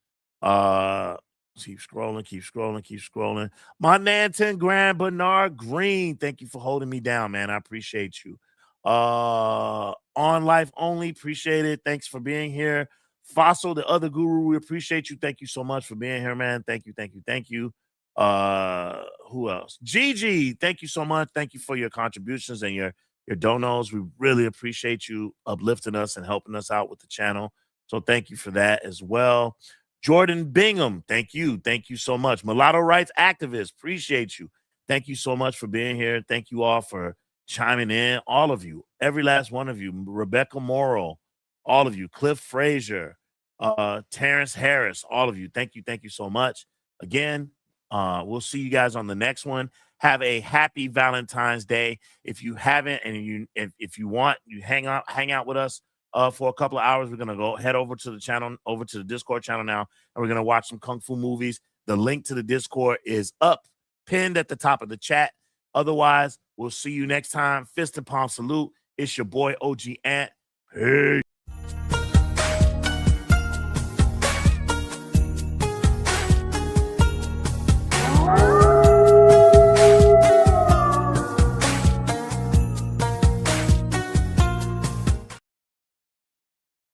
Keep scrolling, keep scrolling, keep scrolling. My Nanton Grand Bernard Green, thank you for holding me down, man. I appreciate you. On Life Only, appreciate it. Thanks for being here. Fossil, the other guru, we appreciate you. Thank you so much for being here, man. Thank you, thank you, thank you. Who else? Gigi, thank you so much. Thank you for your contributions and your donos. We really appreciate you uplifting us and helping us out with the channel. So thank you for that as well. Jordan Bingham, thank you. Thank you so much. Mulatto rights activist, appreciate you. Thank you so much for being here. Thank you all for chiming in. All of you, every last one of you. Rebecca Morrill, all of you. Cliff Frazier, Terrence Harris, all of you. Thank you. Thank you so much. Again, we'll see you guys on the next one. Have a happy Valentine's Day. If you haven't, and if you want, you hang out with us for a couple of hours. We're gonna go head over to the channel, over to the Discord channel now, and we're gonna watch some kung fu movies. The link to the Discord is up, pinned at the top of the chat. Otherwise, we'll see you next time. Fist and palm salute. It's your boy OG Ant. Peace.